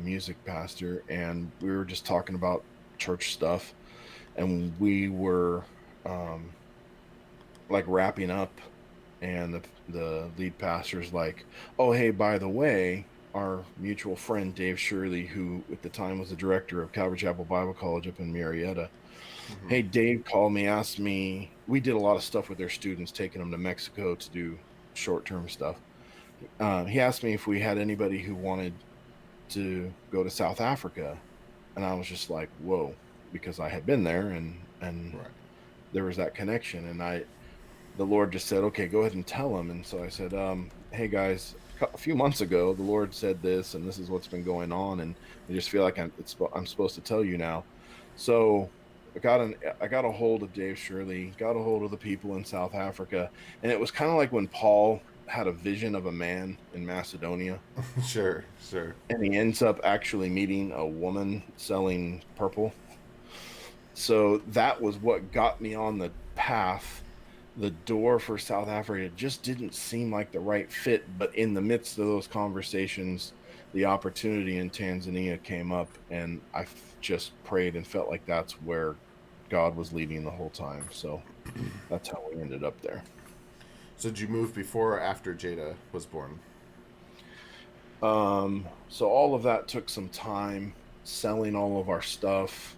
music pastor, and we were just talking about church stuff, and we were um, like wrapping up, and the lead pastor's like, "Oh, hey, by the way, our mutual friend Dave Shirley, who at the time was the director of Calvary Chapel Bible College up in Marietta, Mm-hmm. hey, Dave called me, asked me. We did a lot of stuff with their students, taking them to Mexico to do short-term stuff. He asked me if we had anybody who wanted to go to South Africa, and I was just like, whoa, because I had been there, and Right. there was that connection, and the Lord just said, okay, go ahead and tell him. And so I said, hey guys, a few months ago, the Lord said this, and this is what's been going on. And I just feel like I'm supposed to tell you now. So I got a hold of Dave Shirley, got a hold of the people in South Africa. And it was kind of like when Paul had a vision of a man in Macedonia, Sure. Sure. and he ends up actually meeting a woman selling purple. So that was what got me on the path. The door for South Africa just didn't seem like the right fit. But in the midst of those conversations, the opportunity in Tanzania came up, and just prayed and felt like that's where God was leading the whole time. So that's how we ended up there. So did you move before or after Jada was born? So all of that took some time, selling all of our stuff,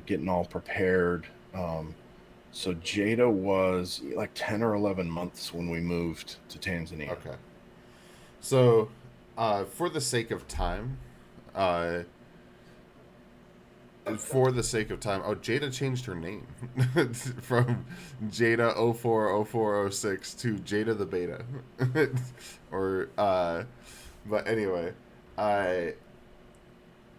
getting all prepared. So Jada was like 10 or 11 months when we moved to Tanzania. Okay. So, for the sake of time, uh, oh, Jada changed her name from Jada 040406 to Jada the Beta, or but anyway, I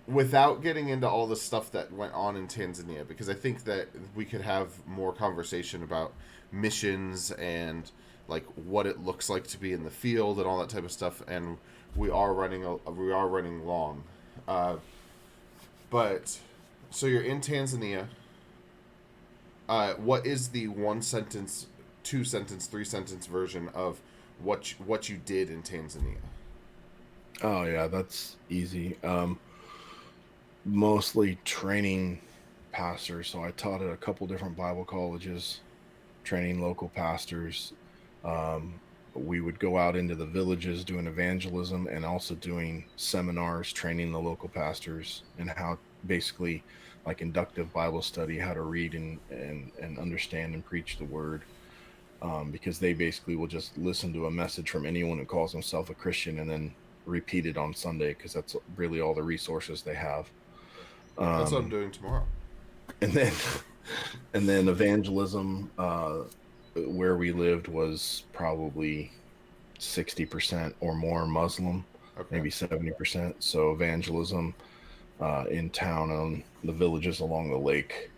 without getting into all the stuff that went on in Tanzania, because I think that we could have more conversation about missions and like what it looks like to be in the field and all that type of stuff. And we are running long, uh, but so you're in Tanzania. What is the one sentence, two sentence, three sentence version of what you did in Tanzania? Oh yeah, that's easy. Mostly training pastors. So I taught at a couple different Bible colleges, training local pastors. Um, we would go out into the villages doing evangelism and also doing seminars, training the local pastors and how basically like inductive Bible study, how to read and understand and preach the word. Because they basically will just listen to a message from anyone who calls himself a Christian and then repeat it on Sunday because that's really all the resources they have. That's what I'm Um, doing tomorrow. and then and then evangelism, where we lived was probably 60% or more Muslim, Okay. maybe 70%. So evangelism in town on the villages along the lake,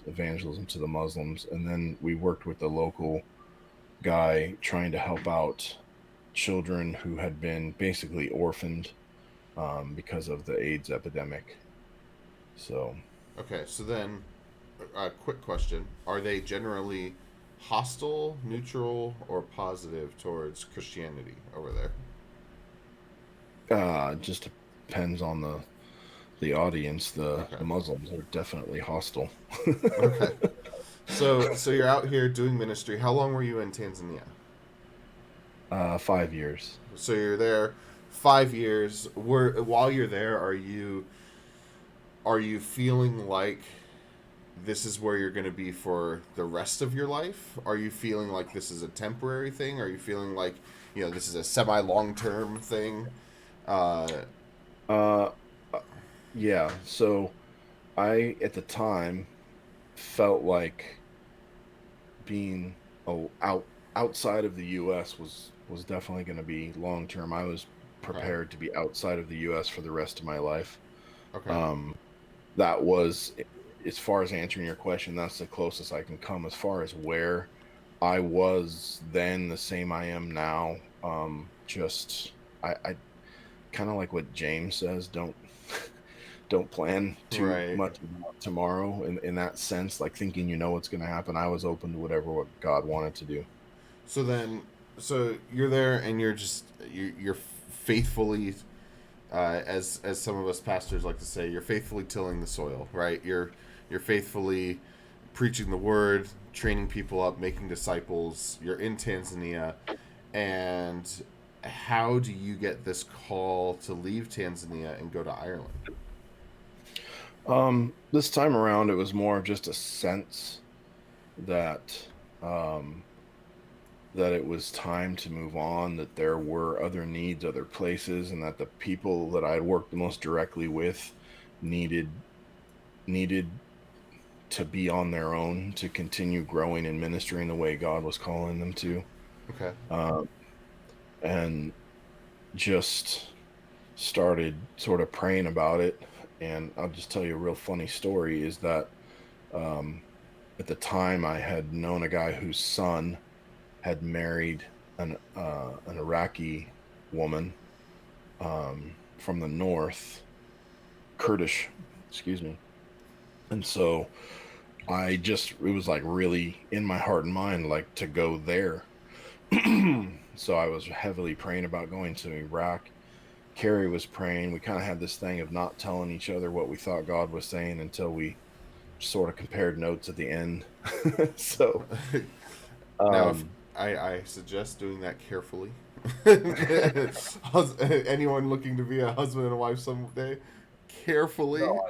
evangelism to the Muslims, and then we worked with the local guy trying to help out children who had been basically orphaned because of the AIDS epidemic. So Okay. So then, a quick question: are they generally hostile, neutral, or positive towards Christianity over there? Just depends on the audience. The Okay. Muslims are definitely hostile. Okay. So you're out here doing ministry. How long were you in Tanzania? 5 years. So you're there 5 years. While you're there, are you feeling like this is where you're going to be for the rest of your life? Are you feeling like this is a temporary thing? Are you feeling like this is a semi long term thing? Uh, Uh, uh, yeah. So I at the time felt like being outside of the U.S. was definitely going to be long term. I was okay. prepared to be outside of the U.S. for the rest of my life. Okay. Um, that was, as far as answering your question, that's the closest I can come. As far as where I was then, the same I am now. Just I kind of like what James says. Don't plan too Right. much about tomorrow in that sense, like thinking you know what's going to happen. I was open to whatever what God wanted to do. So then, so you're there and you're faithfully, as some of us pastors like to say, you're faithfully tilling the soil, right? You're faithfully preaching the word, training people up, making disciples. You're in Tanzania, and how do you get this call to leave Tanzania and go to Ireland? This time around, it was more of just a sense that um, that it was time to move on, that there were other needs, other places, and that the people that I had worked the most directly with needed needed to be on their own to continue growing in ministry in the way God was calling them to. Okay. Um, and just started sort of praying about it. And I'll just tell you a real funny story is that um, at the time I had known a guy whose son had married an Iraqi woman from the north, Kurdish, excuse me. And so it was like really in my heart and mind, like to go there. So I was heavily praying about going to Iraq. Carrie was praying. We kind of had this thing of not telling each other what we thought God was saying until we sort of compared notes at the end. So, Now, if um, I suggest doing that carefully. Anyone looking to be a husband and wife someday, no, carefully.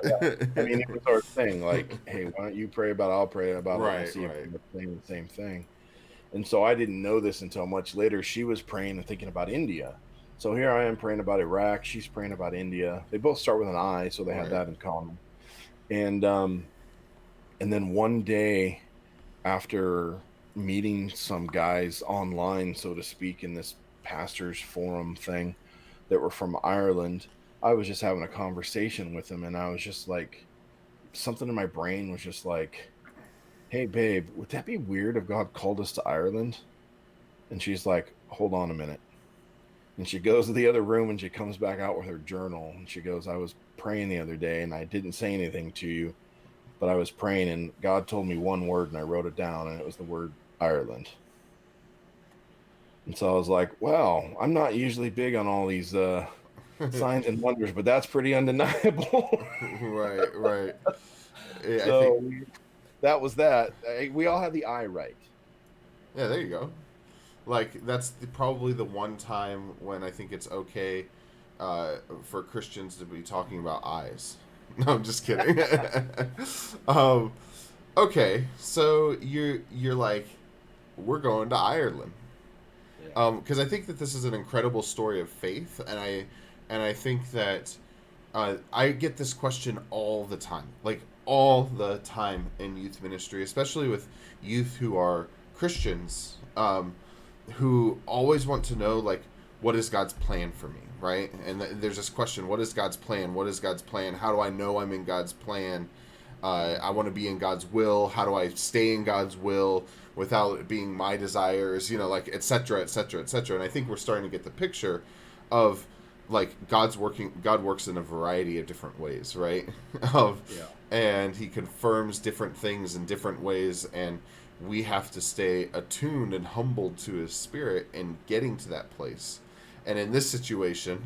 I mean, it was our thing. Like, hey, why don't you pray about it? I'll pray about it and Right, see if right, we're saying the same thing. And so I didn't know this until much later. She was praying and thinking about India. So here I am praying about Iraq. She's praying about India. They both start with an I, so they had right. that in common. And um, and then one day after meeting some guys online, so to speak, in this pastors forum thing that were from Ireland, I was just having a conversation with them, and I was just like, something in my brain was just like, "Hey, babe, would that be weird if God called us to Ireland?" And she's like, "Hold on a minute." And she goes to the other room and she comes back out with her journal and she goes, "I was praying the other day and I didn't say anything to you, but I was praying and God told me one word and I wrote it down and it was the word Ireland." And so I was like, "Well, I'm not usually big on all these signs and wonders, but that's pretty undeniable." Right, right. I think, So that was that. We all had the I right. yeah, there you go. Like, that's probably the one time when I think it's okay for Christians to be talking about eyes. No, I'm just kidding. um, okay, so you're like, we're going to Ireland. Yeah. Because I think that this is an incredible story of faith, and I think that I get this question all the time, like all the time in youth ministry, especially with youth who are Christians, who always want to know like what is God's plan for me, right? And there's this question: what is God's plan? What is God's plan? How do I know I'm in God's plan? I want to be in God's will. How do I stay in God's will without it being my desires? Like etc. etc. etc. And I think we're starting to get the picture of like God works in a variety of different ways, right? of Yeah. And he confirms different things in different ways, and we have to stay attuned and humbled to his spirit in getting to that place. And in this situation,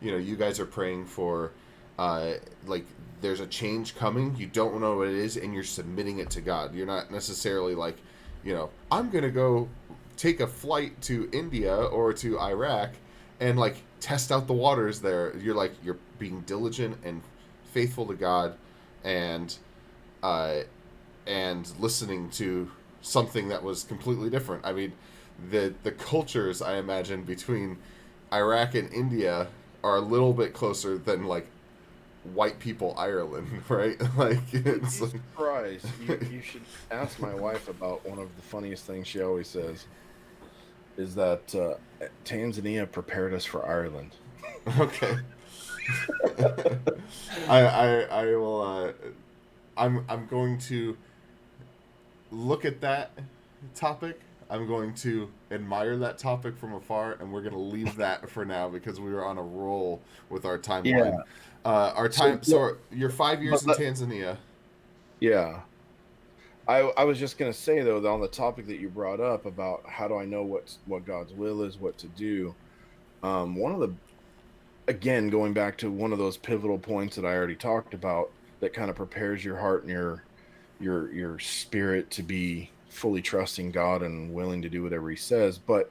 you guys are praying for, like, there's a change coming. You don't know what it is, and you're submitting it to God. You're not necessarily like, I'm gonna go take a flight to India or to Iraq and like test out the waters there. You're being diligent and faithful to God, and uh, and listening to something that was completely different. I mean, the cultures I imagine between Iraq and India are a little bit closer than like white people Ireland, right? Like You'd it's be surprised. You should ask my wife about one of the funniest things she always says is that Tanzania prepared us for Ireland. okay. I will. I'm going to look at that topic. I'm going to admire that topic from afar, and we're going to leave that for now because we were on a roll with our Yeah. timeline. Our So, time. So you're 5 years but in Tanzania. yeah, I was just gonna say though that on the topic that you brought up about how do I know what God's will is, what to do. One of the again going back to one of those pivotal points that I already talked about that kind of prepares your heart and your spirit to be fully trusting God and willing to do whatever He says, but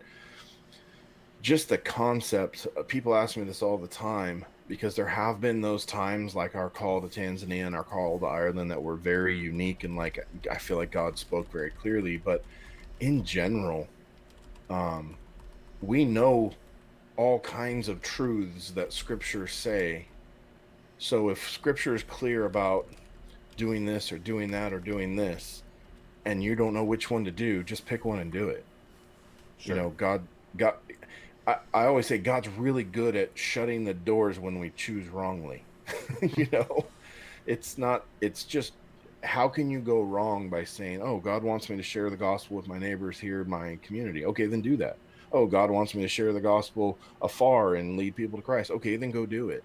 just the concept people ask me this all the time because there have been those times like our call to Tanzania and our call to Ireland that were very unique and like I feel like God spoke very clearly, but in general um we know all kinds of truths that scripture say. So if scripture is clear about doing this or doing that or doing this and you don't know which one to do, just pick one and do it. Sure. God I always say God's really good at shutting the doors when we choose wrongly. you know, it's just how can you go wrong by saying, oh, God wants me to share the gospel with my neighbors here in my community. Okay, then do that. Oh, God wants me to share the gospel afar and lead people to Christ. Okay, then go do it.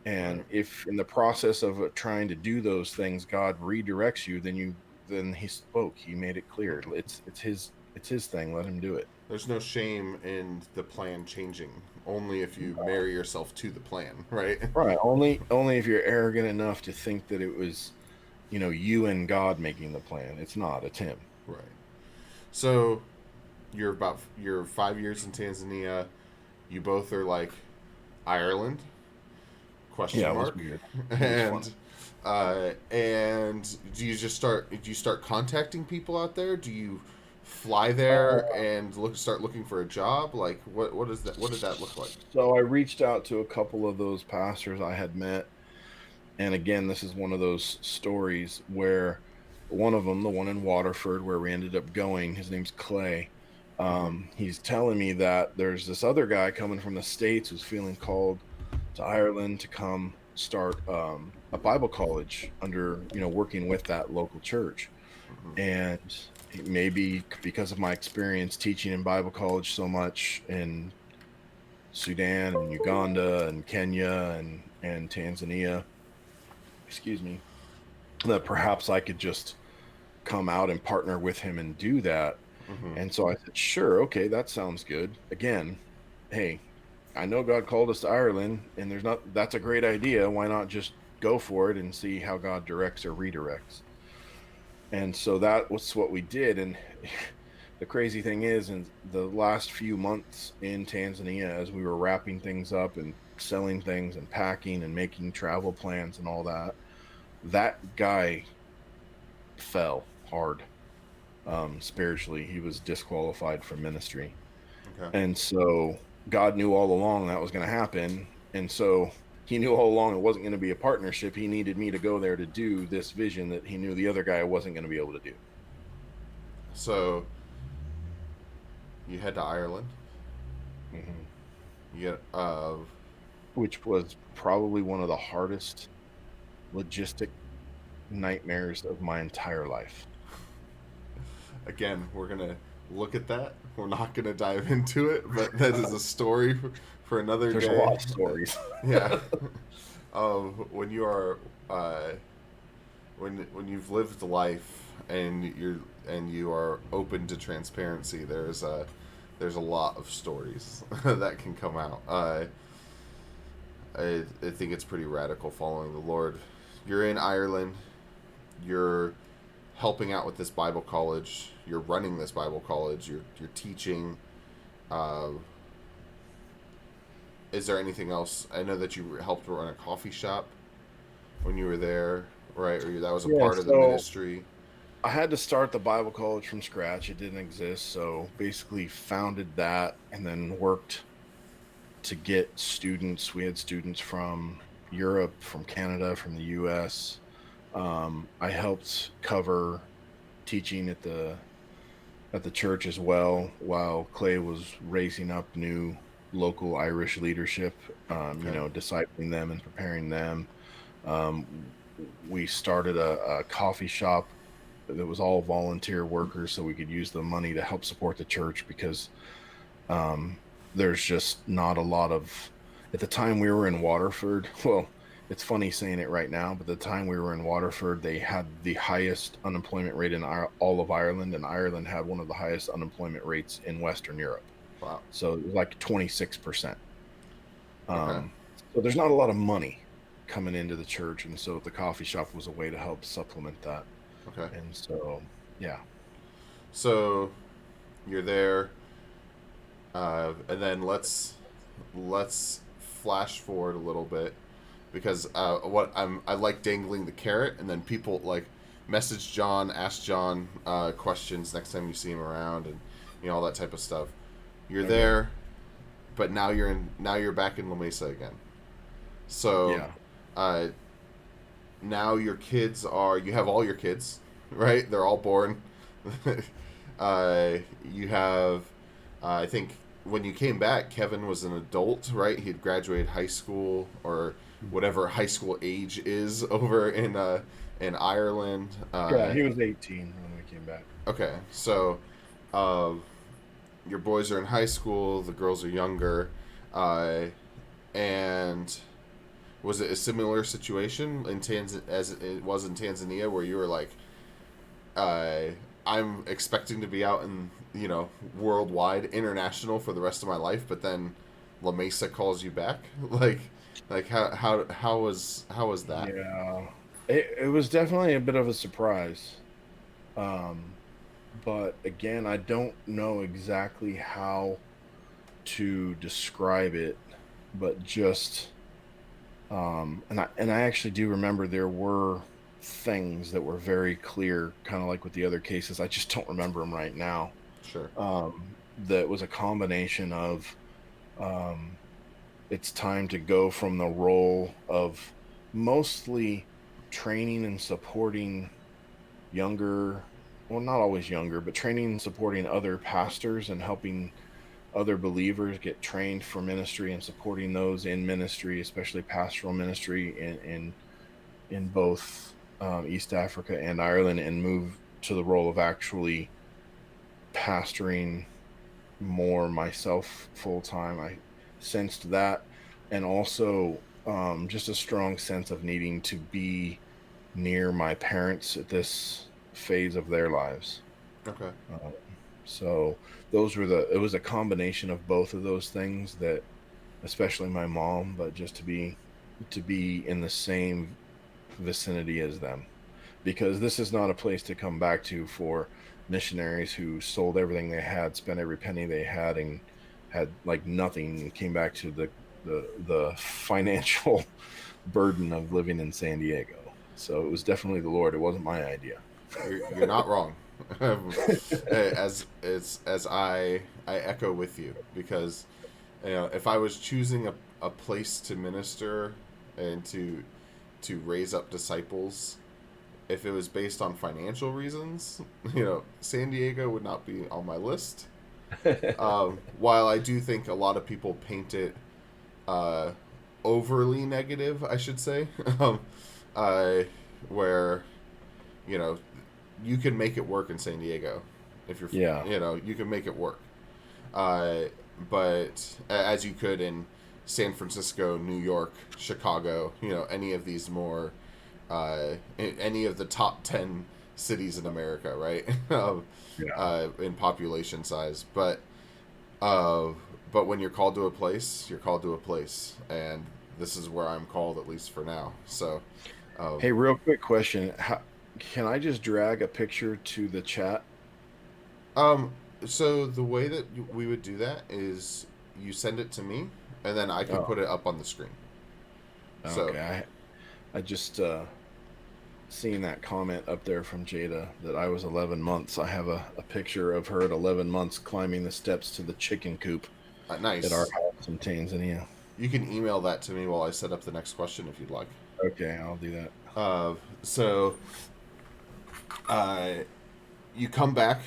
And Right. if in the process of trying to do those things, God redirects you, then He spoke. He made it clear. It's His thing. Let Him do it. There's no shame in the plan changing. Only if you marry yourself to the plan, right? Right. Only if you're arrogant enough to think that it was, you and God making the plan. It's not. It's Him. Right. So you're 5 years in Tanzania. You both are like Ireland Yeah, question it was mark weird. It was fun. and do you start contacting people out there? Do you fly there Uh, and start looking for a job? Like what did that look like? so I reached out to a couple of those pastors I had met, and again, this is one of those stories where one of them, the one in Waterford, where we ended up going, his name's Clay. Hmm. He's telling me that there's this other guy coming from the States who's feeling called to Ireland to come start a Bible college under, working with that local church. Hmm. And maybe because of my experience teaching in Bible college so much in Sudan and Uganda and Kenya and Tanzania, excuse me, that perhaps I could just come out and partner with him and do that. Hmm. And so I said, sure, okay, that sounds good. Again, hey, I know God called us to Ireland, and that's a great idea. Why not just go for it and see how God directs or redirects? And so that was what we did. And the crazy thing is, in the last few months in Tanzania, as we were wrapping things up and selling things and packing and making travel plans and all that, that guy fell hard spiritually. He was disqualified from ministry. Okay. And so God knew all along that was going to happen. And so he knew all along it wasn't going to be a partnership. He needed me to go there to do this vision that he knew the other guy wasn't going to be able to do. So you head to Ireland. Hmm. You get Which was probably one of the hardest logistic nightmares of my entire life. again, we're gonna look at that. We're not gonna dive into it, but that is a story for another There's a day. lot of stories. Yeah. When you are when you've lived life and you are open to transparency, there's there's a lot of stories that can come out. I think it's pretty radical following the Lord. You're in Ireland. You're helping out with this Bible college. You're running this Bible college. You're teaching. Uh, is there anything else? I know that you helped run a coffee shop when you were there, right? Or that was a Yeah, part of the so ministry. I had to start the Bible college from scratch. It didn't exist, so basically founded that and then worked to get students. We had students from Europe, from Canada, from the US. I helped cover teaching at the church as well, while Clay was raising up new local Irish leadership, Okay. discipling them and preparing them. Um, we started a coffee shop that was all volunteer workers, so we could use the money to help support the church because um, there's just not a lot of. At the time we were in Waterford, well, it's funny saying it right now, but the time we were in Waterford, they had the highest unemployment rate in all of Ireland, and Ireland had one of the highest unemployment rates in Western Europe. Wow. So it was like 26%. Okay. Um, so there's not a lot of money coming into the church, and so the coffee shop was a way to help supplement that. Okay. And so, yeah, So you're there, and then let's flash forward a little bit because I like dangling the carrot, and then people like message John, ask John questions next time you see him around, and all that type of stuff. You're okay, there, but now you're back in La Mesa again. So yeah, uh, now you have all your kids, right? They're all born. You have I think when you came back, Kevin was an adult, right? He had graduated high school or whatever high school age is over in Ireland. yeah. He was 18 when we came back. Okay, so uh, your boys are in high school, the girls are younger, uh, and was it a similar situation in as it was in Tanzania, where you were like, uh, I'm expecting to be out in worldwide, international for the rest of my life, but then La Mesa calls you back, like how was that? Yeah, it was definitely a bit of a surprise. Um, but again, I don't know exactly how to describe it, but just and I actually do remember there were things that were very clear, kind of like with the other cases. I just don't remember them right now. Sure. That was a combination of um, it's time to go from the role of mostly training and supporting younger, well, not always younger, but training and supporting other pastors and helping other believers get trained for ministry and supporting those in ministry, especially pastoral ministry in both East Africa and Ireland, and move to the role of actually pastoring more myself full time. I sensed that, and also just a strong sense of needing to be near my parents at this phase of their lives. Okay. Uh, so those were it was a combination of both of those things that, especially my mom, but just to be in the same vicinity as them, because this is not a place to come back to for missionaries who sold everything they had, spent every penny they had, and had like nothing, and came back to the financial burden of living in San Diego. So it was definitely the Lord. It wasn't my idea. You're not wrong. As I echo with you, because if I was choosing a place to minister and to raise up disciples, if it was based on financial reasons, San Diego would not be on my list. While I do think a lot of people paint it uh, overly negative, I should say, uh, where you know you can make it work in San Diego if you're Yeah. you can make it work, uh, but as you could in San Francisco, New York, Chicago, any of these more any of the top 10 cities in America, right? Yeah. In population size. But Uh, but when you're called to a place, you're called to a place, and this is where I'm called, at least for now. So, uh, Hey, real quick question. Can I just drag a picture to the chat? um, so the way that we would do that is you send it to me, and then I can Oh, put it up on the screen. So, okay. I just seen that comment up there from Jada that I was 11 months. I have a picture of her at 11 months climbing the steps to the chicken coop at our nice. house in Tanzania. You can email that to me while I set up the next question if you'd like. Okay, I'll do that. So, uh, you come back.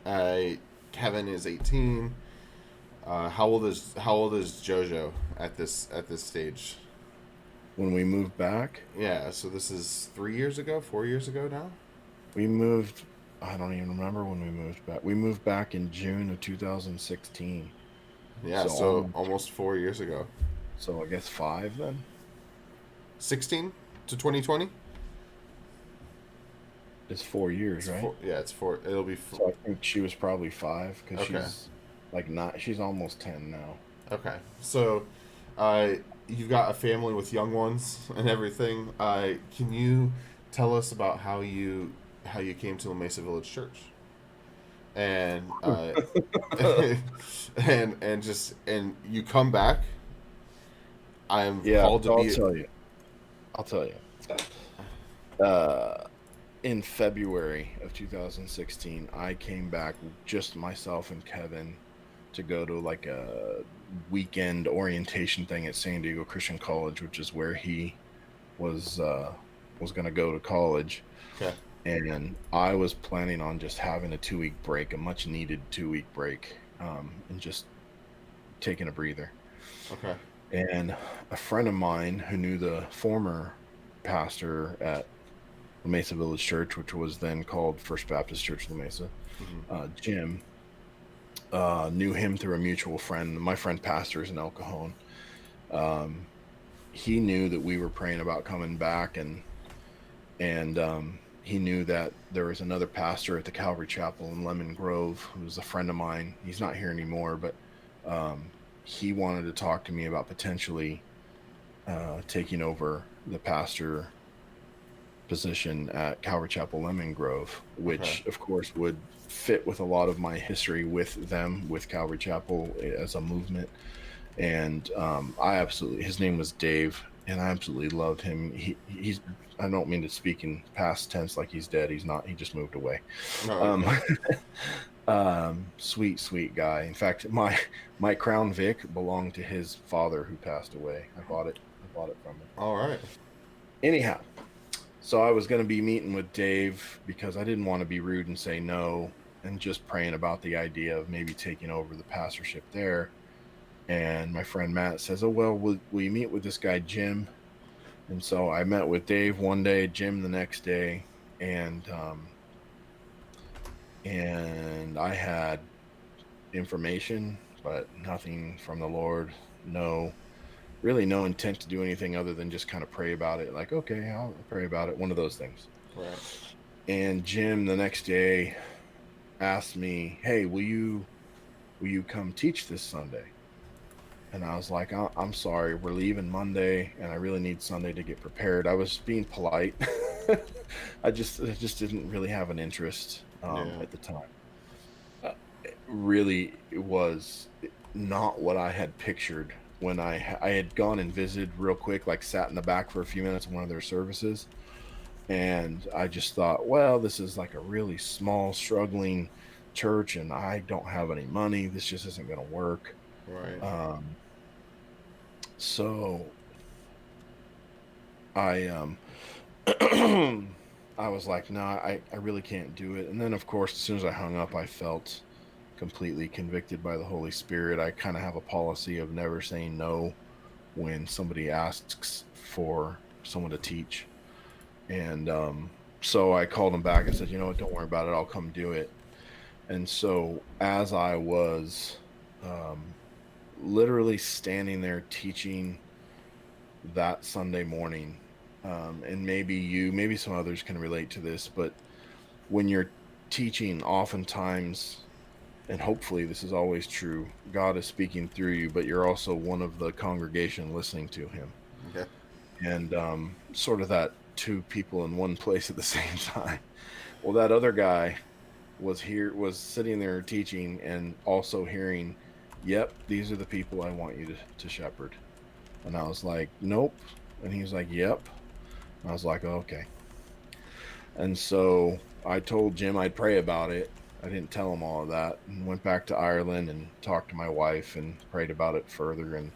Uh, Kevin is 18. How old is Jojo at this stage? When we moved back, Yeah, so this is 3 years ago, 4 years ago now. we moved. I don't even remember when we moved back. We moved back in June of 2016. Yeah, So so almost, almost 4 years ago. so I guess five then. 16 to 2020. It's 4 years, It's right? four. Yeah, it's four. It'll be So I think she was probably five because okay. she's like not. She's almost 10 now. Okay, so uh, you've got a family with young ones and everything. Can you tell us about how you came to La Mesa Village Church and and you come back. I'm Yeah, called to so I'll be. tell you. I'll tell you. Uh, in February of 2016, I came back just myself and Kevin to go to like a weekend orientation thing at San Diego Christian College, which is where he was going to go to college. Okay. And I was planning on just having a 2 week break, a much needed 2 week break, and just taking a breather. Okay. And a friend of mine who knew the former pastor at La Mesa Village Church, which was then called First Baptist Church of La Mesa, Hmm. Jim, knew him through a mutual friend. My friend pastors in El Cajon. Um, he knew that we were praying about coming back, and he knew that there was another pastor at the Calvary Chapel in Lemon Grove who was a friend of mine. He's not here anymore, but um, he wanted to talk to me about potentially taking over the pastor position at Calvary Chapel Lemon Grove, Okay. which of course would fit with a lot of my history with them, with Calvary Chapel as a movement. And I absolutely, his name was Dave, and I absolutely loved him. He's, I don't mean to speak in past tense like he's dead. He's not. He just moved away. No. Um, Okay. sweet, sweet guy. In fact, my Crown Vic belonged to his father who passed away. I bought it. I bought it from him. All right. Anyhow, so I was going to be meeting with Dave because I didn't want to be rude and say no, and just praying about the idea of maybe taking over the pastorship there. And my friend Matt says, "Oh well, will you meet with this guy Jim?" And so I met with Dave one day, Jim the next day, and and I had information, but nothing from the Lord. No, really, no intent to do anything other than just kind of pray about it. Like, okay, I'll pray about it. One of those things. Right. And Jim the next day asked me, "Hey, will you come teach this Sunday?" And I was like, I'm sorry, we're leaving Monday, and I really need Sunday to get prepared. I was being polite. I just didn't really have an interest Yeah. at the time. Really, it was not what I had pictured when I had gone and visited real quick, like sat in the back for a few minutes in one of their services, and I just thought, well, this is like a really small, struggling church, and I don't have any money. This just isn't going to work. Right. Um, so I I was like, no, I really can't do it. And then of course, as soon as I hung up, I felt completely convicted by the Holy Spirit. I kind of have a policy of never saying no when somebody asks for someone to teach. And so I called him back and said, you know what, don't worry about it. I'll come do it. And so as I was um, literally standing there teaching that Sunday morning, and maybe some others can relate to this, but when you're teaching, oftentimes, and hopefully this is always true, God is speaking through you, but you're also one of the congregation listening to him. Okay. And sort of that two people in one place at the same time. Well, that other guy was sitting there teaching and also hearing, yep, these are the people I want you to shepherd. And I was like, nope. And he was like, yep. And I was like, oh, okay. And so I told Jim I'd pray about it. I didn't tell him all of that, and went back to Ireland and talked to my wife and prayed about it further, and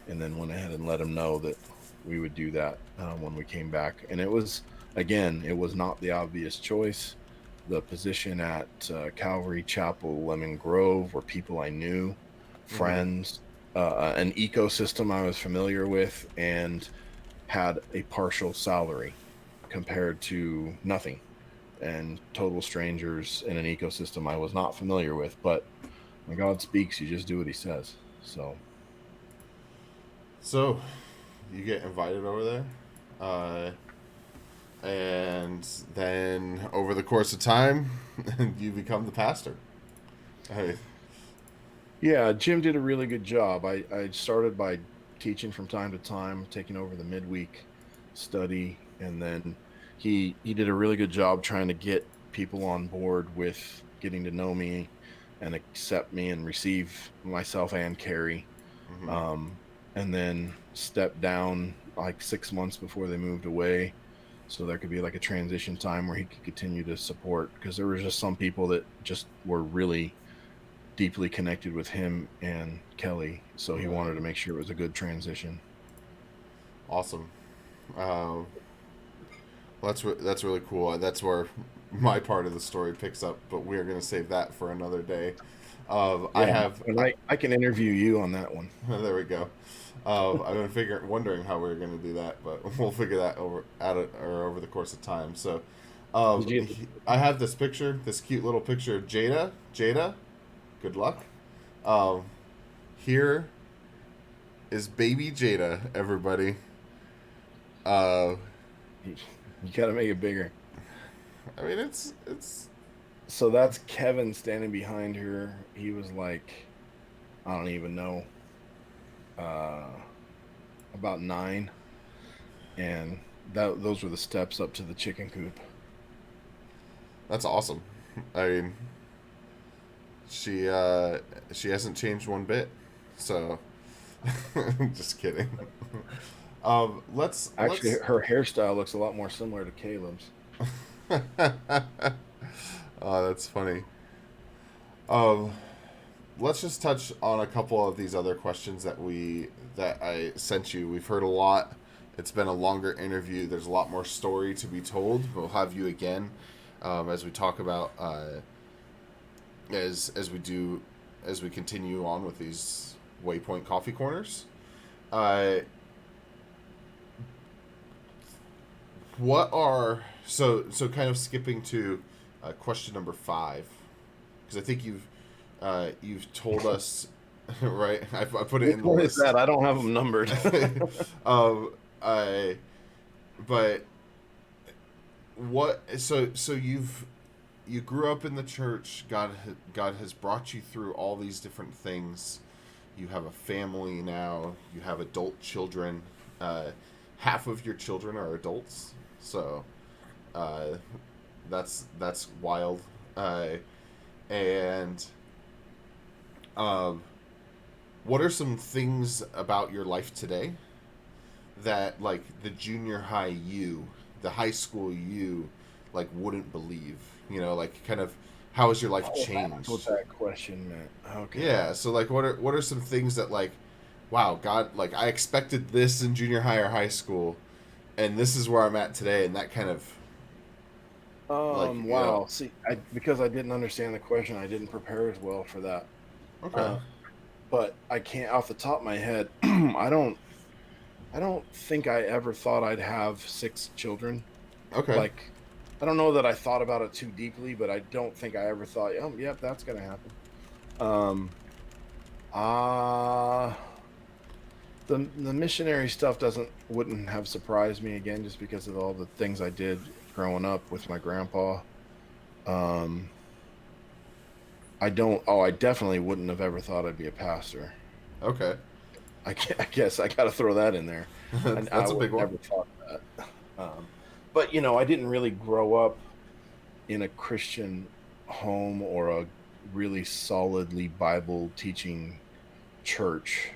then went ahead and let him know that we would do that when we came back. And it was, again, it was not the obvious choice. The position at Calvary Chapel, Lemon Grove, were people I knew, friends, an ecosystem I was familiar with, and had a partial salary compared to nothing, and total strangers in an ecosystem I was not familiar with. But when God speaks, you just do what he says. So, you get invited over there, and then over the course of time, you become the pastor. Hey. Yeah, Jim did a really good job. I started by teaching from time to time, taking over the midweek study, and then he did a really good job trying to get people on board with getting to know me and accept me and receive myself and Carrie. And then stepped down like 6 months before they moved away, so there could be like a transition time where he could continue to support, because there were just some people that just were really deeply connected with him and Kelly, so he wanted to make sure it was a good transition. Awesome. That's really cool. That's where my part of the story picks up, but we're going to save that for another day. I can interview you on that one. There we go. I've been wondering how we were going to do that, but we'll figure that over the course of time. So, I have this picture, this cute little picture of Jada. Jada, good luck. Here is baby Jada, everybody. You gotta make it bigger. I mean, it's. So that's Kevin standing behind her. He was like, I don't even know, about 9, and those were the steps up to the chicken coop. That's awesome. I mean, she hasn't changed one bit. So, just kidding. Let's her hairstyle looks a lot more similar to Caleb's. Oh, that's funny. Let's just touch on a couple of these other questions that I sent you. We've heard a lot. It's been a longer interview. There's a lot more story to be told. We'll have you again as we talk about as we continue on with these Waypoint coffee corners. What are so kind of skipping to question number 5, because I think you've told us right. I put it in the What list. is that? I don't have them numbered. But what? So you grew up in the church. God has brought you through all these different things. You have a family now. You have adult children. Half of your children are adults. So that's wild. And what are some things about your life today that, like, the junior high you, the high school you, like, wouldn't believe? You know, like, kind of, how has your life changed? That's what that question meant. Okay. Yeah. So, like, what are some things that, like, wow, God, like, I expected this in junior high or high school, and this is where I'm at today, and that kind of. Wow. You know. See, because I didn't understand the question, I didn't prepare as well for that. Okay. But I can't, off the top of my head, I don't think I ever thought I'd have 6 children. Okay. Like, I don't know that I thought about it too deeply, but I don't think I ever thought, oh, yep, that's gonna happen. The missionary stuff wouldn't have surprised me, again, just because of all the things I did growing up with my grandpa. I don't. Oh, I definitely wouldn't have ever thought I'd be a pastor. Okay. I guess I got to throw that in there. I That's a would big have one. never thought that. But I didn't really grow up in a Christian home or a really solidly Bible teaching church.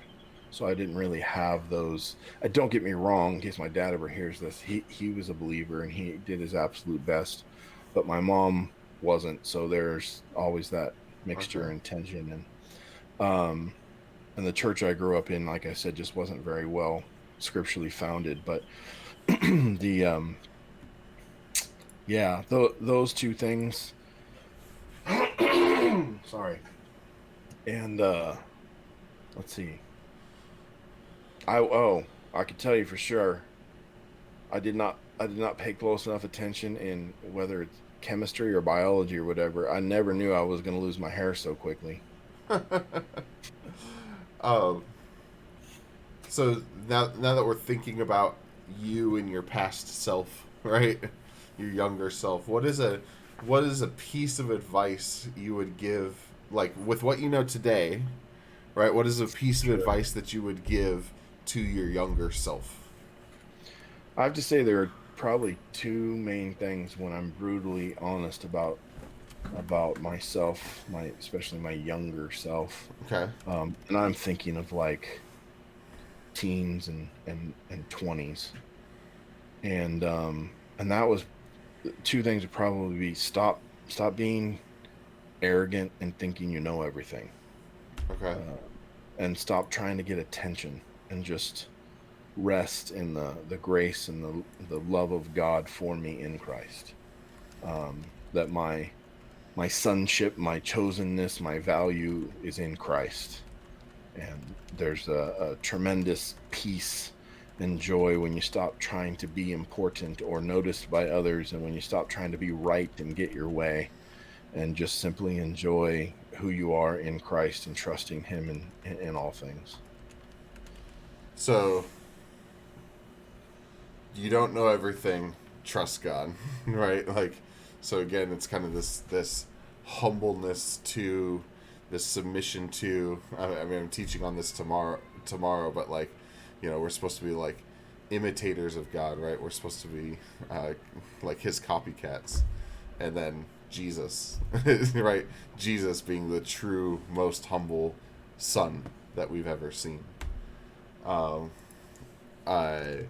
So I didn't really have those. Don't get me wrong, in case my dad ever hears this, he was a believer and he did his absolute best, but my mom wasn't. So there's always that Okay. mixture and tension, um, and the church I grew up in, like I said, just wasn't very well scripturally founded. But the yeah, those two things. Sorry, and let's see. I could tell you for sure. I did not pay close enough attention in whether it's chemistry or biology or whatever. I never knew I was going to lose my hair so quickly. um, so now that we're thinking about you and your past self, right? Your younger self. What is a piece of advice you would give, like with what you know today, right? What is a piece of Sure. advice that you would give to your younger self? I have to say there are probably two main things when I'm brutally honest about myself, my especially my younger self. Okay. And I'm thinking of like teens and 20s. And that was two things would probably be stop being arrogant and thinking you know everything. Okay. Uh, and stop trying to get attention and just rest in the grace and the love of God for me in Christ. That my sonship, my chosenness, my value is in Christ. And there's a tremendous peace and joy when you stop trying to be important or noticed by others, and when you stop trying to be right and get your way, and just simply enjoy who you are in Christ and trusting Him in all things. So you don't know everything. Trust God, right? Like, so again, it's kind of this humbleness to, this submission to. I mean, I'm teaching on this tomorrow, but like, we're supposed to be like imitators of God, right? We're supposed to be like His copycats, and then Jesus, right? Jesus being the true, most humble Son that we've ever seen. Um, I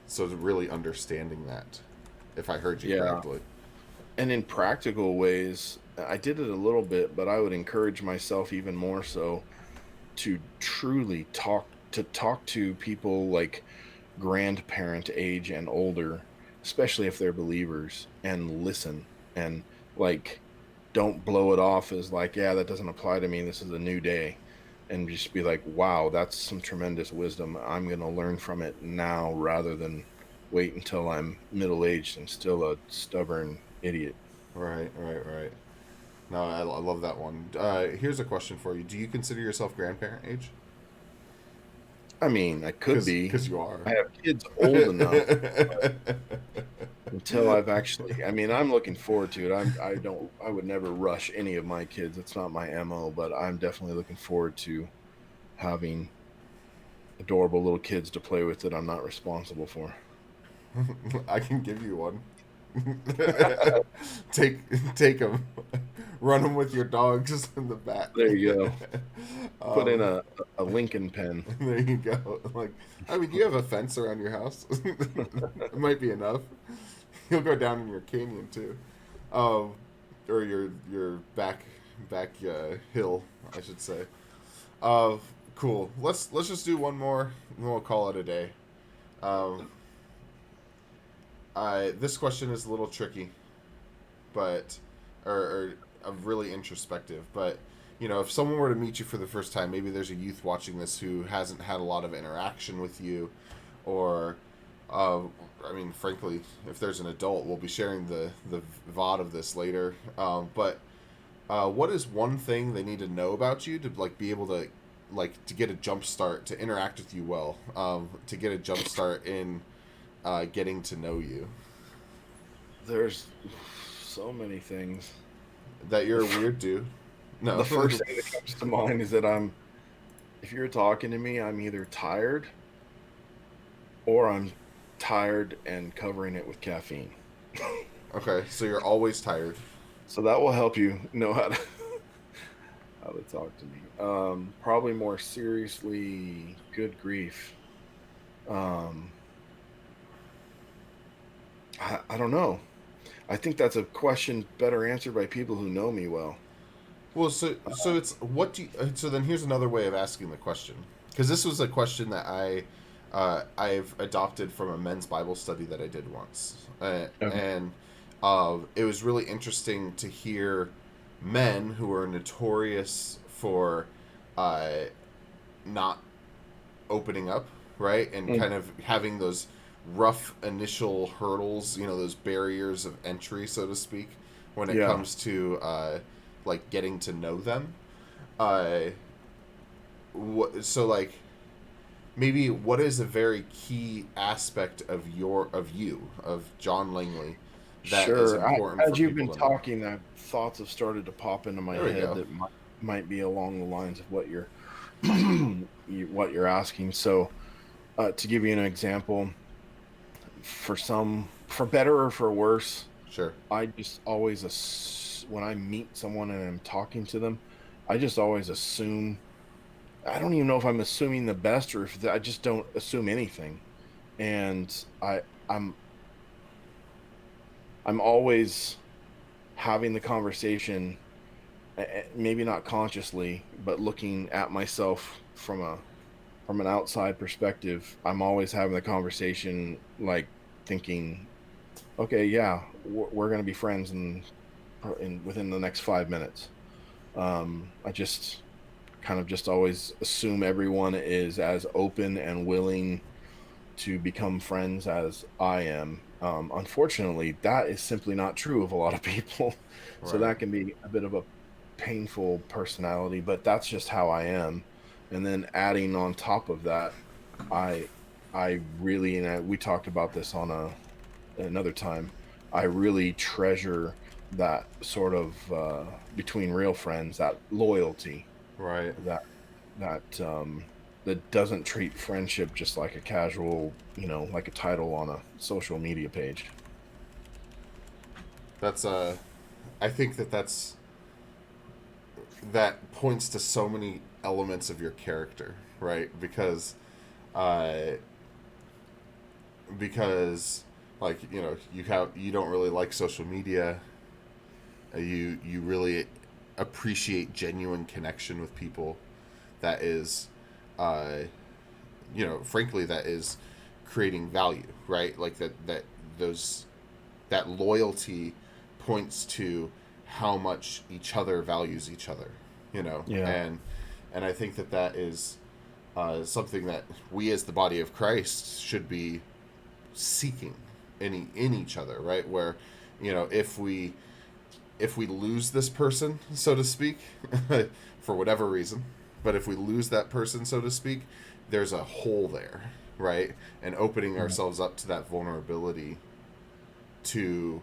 So really understanding that, if I heard you Yeah. correctly. And in practical ways, I did it a little bit, but I would encourage myself even more so to truly talk to people like grandparent age and older, especially if they're believers, and listen and like don't blow it off as like, yeah, that doesn't apply to me. This is a new day. And just be like, wow, that's some tremendous wisdom. I'm going to learn from it now rather than wait until I'm middle aged and still a stubborn idiot. Right, right, right. No, I love that one. Here's a question for you: do you consider yourself grandparent age? I mean, I could Because be. you are. I have kids old enough, but until I've actually, I mean, I'm looking forward to it. I would never rush any of my kids. It's not my MO, but I'm definitely looking forward to having adorable little kids to play with that I'm not responsible for. I can give you one. take take them, run them with your dogs in the back. There you go. Put in um, a Lincoln pen. there you go. Like, I mean, do you have a fence around your house? It might be enough. You'll go down in your canyon too, um, or your back hill, I should say. Uh, cool. Let's just do one more, and we'll call it a day. Um, I This question is a little tricky, but or really introspective. But if someone were to meet you for the first time, maybe there's a youth watching this who hasn't had a lot of interaction with you, or uh, I mean, frankly, if there's an adult, we'll be sharing the VOD of this later. But what is one thing they need to know about you to like be able to to get a jump start to interact with you well, to get a jump start in getting to know you? There's so many things. That The, you're a f- weird dude. the No. first thing that comes to mind is that if you're talking to me, I'm either tired or I'm tired and covering it with caffeine. Okay, so you're always tired. So that will help you know how to talk to me. Probably more seriously, good grief. Um, I don't know. I think that's a question better answered by people who know me well. Well, so it's what do you, so then here's another way of asking the question, because this was a question that I've adopted from a men's Bible study that I did once, Okay. and it was really interesting to hear men who are notorious for uh, not opening up, right, and Mm, kind of having those rough initial hurdles, those barriers of entry, so to speak, when it yeah, comes to like getting to know them. Uh, so like maybe what is a very key aspect of you of John Langley that is sure. important for As you've people been to know? talking, thoughts have started to pop into my There we head go. that might be along the lines of what you're what you're asking. So, to give you an example, for better or for worse, Sure. I just always when I meet someone and I'm talking to them, I just always assume. I don't even know if I'm assuming the best or if I just don't assume anything. And I'm I'm always having the conversation, maybe not consciously, but looking at myself from an outside perspective. I'm always having the conversation, like thinking, okay, yeah, we're going to be friends in within the next 5 minutes. I just kind of just always assume everyone is as open and willing to become friends as I am. Unfortunately, that is simply not true of a lot of people. So Right. that can be a bit of a painful personality, but that's just how I am. And then adding on top of that, I I really, we talked about this on another time. I really treasure that sort of between real friends, that loyalty, Right. that that doesn't treat friendship just like a casual, like a title on a social media page. That's I think that points to so many elements of your character, right? Uh, because like you don't really like social media. You really appreciate genuine connection with people. That is, uh, frankly, that is creating value, right? Like those that loyalty points to how much each other values each other, Yeah. and I think that is something that we as the body of Christ should be seeking in each other, right? Where if we lose this person, so to speak, for whatever reason, but if we lose that person, so to speak, there's a hole there, right? And opening Yeah. ourselves up to that vulnerability to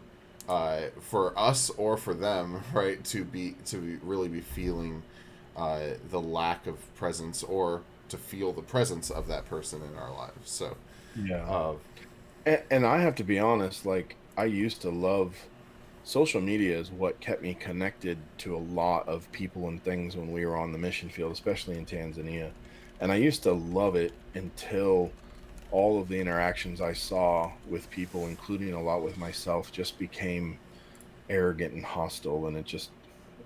for us or for them, right? Really be feeling the lack of presence or to feel the presence of that person in our lives. So, Yeah. uh, And I have to be honest, like I used to love social media is what kept me connected to a lot of people and things when we were on the mission field, especially in Tanzania. And I used to love it until all of the interactions I saw with people, including a lot with myself, just became arrogant and hostile, and it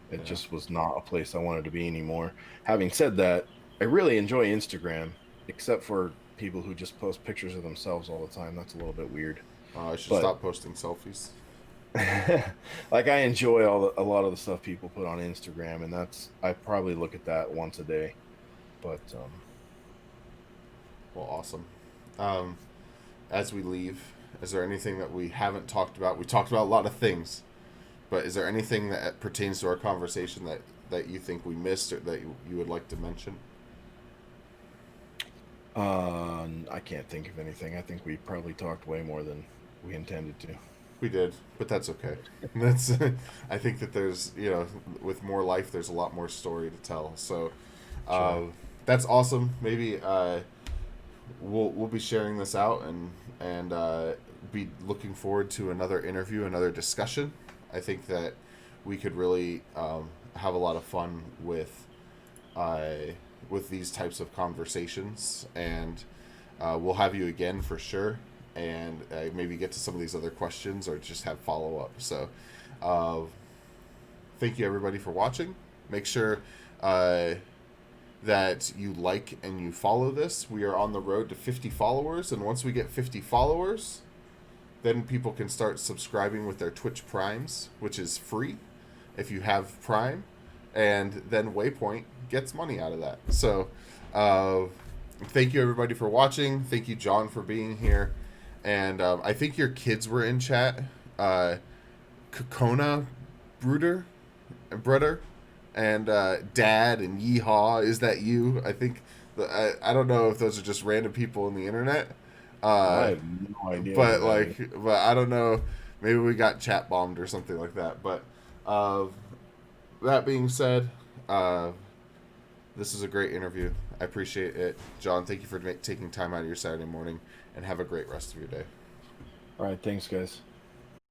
yeah, just was not a place I wanted to be anymore. Having said that, I really enjoy Instagram, except for people who just post pictures of themselves all the time. That's a little bit weird. I should But stop posting selfies. like I enjoy a lot of the stuff people put on Instagram, and I probably look at that once a day. But Well, awesome. Um, as we leave, is there anything that we haven't talked about? We talked about a lot of things, but is there anything that pertains to our conversation that you think we missed or that you would like to mention? I can't think of anything. I think we probably talked way more than we intended to. We did, but that's okay. That's I think that there's with more life, there's a lot more story to tell. So uh, Sure. that's awesome. Maybe we'll be sharing this out and be looking forward to another interview, another discussion. I think that we could really have a lot of fun uh, with these types of conversations, and we'll have you again for sure, and maybe get to some of these other questions or just have follow up. So, uh, thank you everybody for watching. Make sure uh, that you like and you follow this. We are on the road to 50 followers, and once we get 50 followers, then people can start subscribing with their Twitch Primes, which is free if you have Prime, and then Waypoint gets money out of that. So, uh, thank you everybody for watching. Thank you, John, for being here. And I think your kids were in chat. Kokona Brudder, and Dad and Yeehaw. Is that you? I think. I don't know if those are just random people on the internet. I Uh, have no idea who but that is. but I don't know. Maybe we got chat bombed or something like that. But uh, that being said, uh, this is a great interview. I appreciate it, John. Thank you for taking time out of your Saturday morning, and have a great rest of your day. All right, thanks, guys.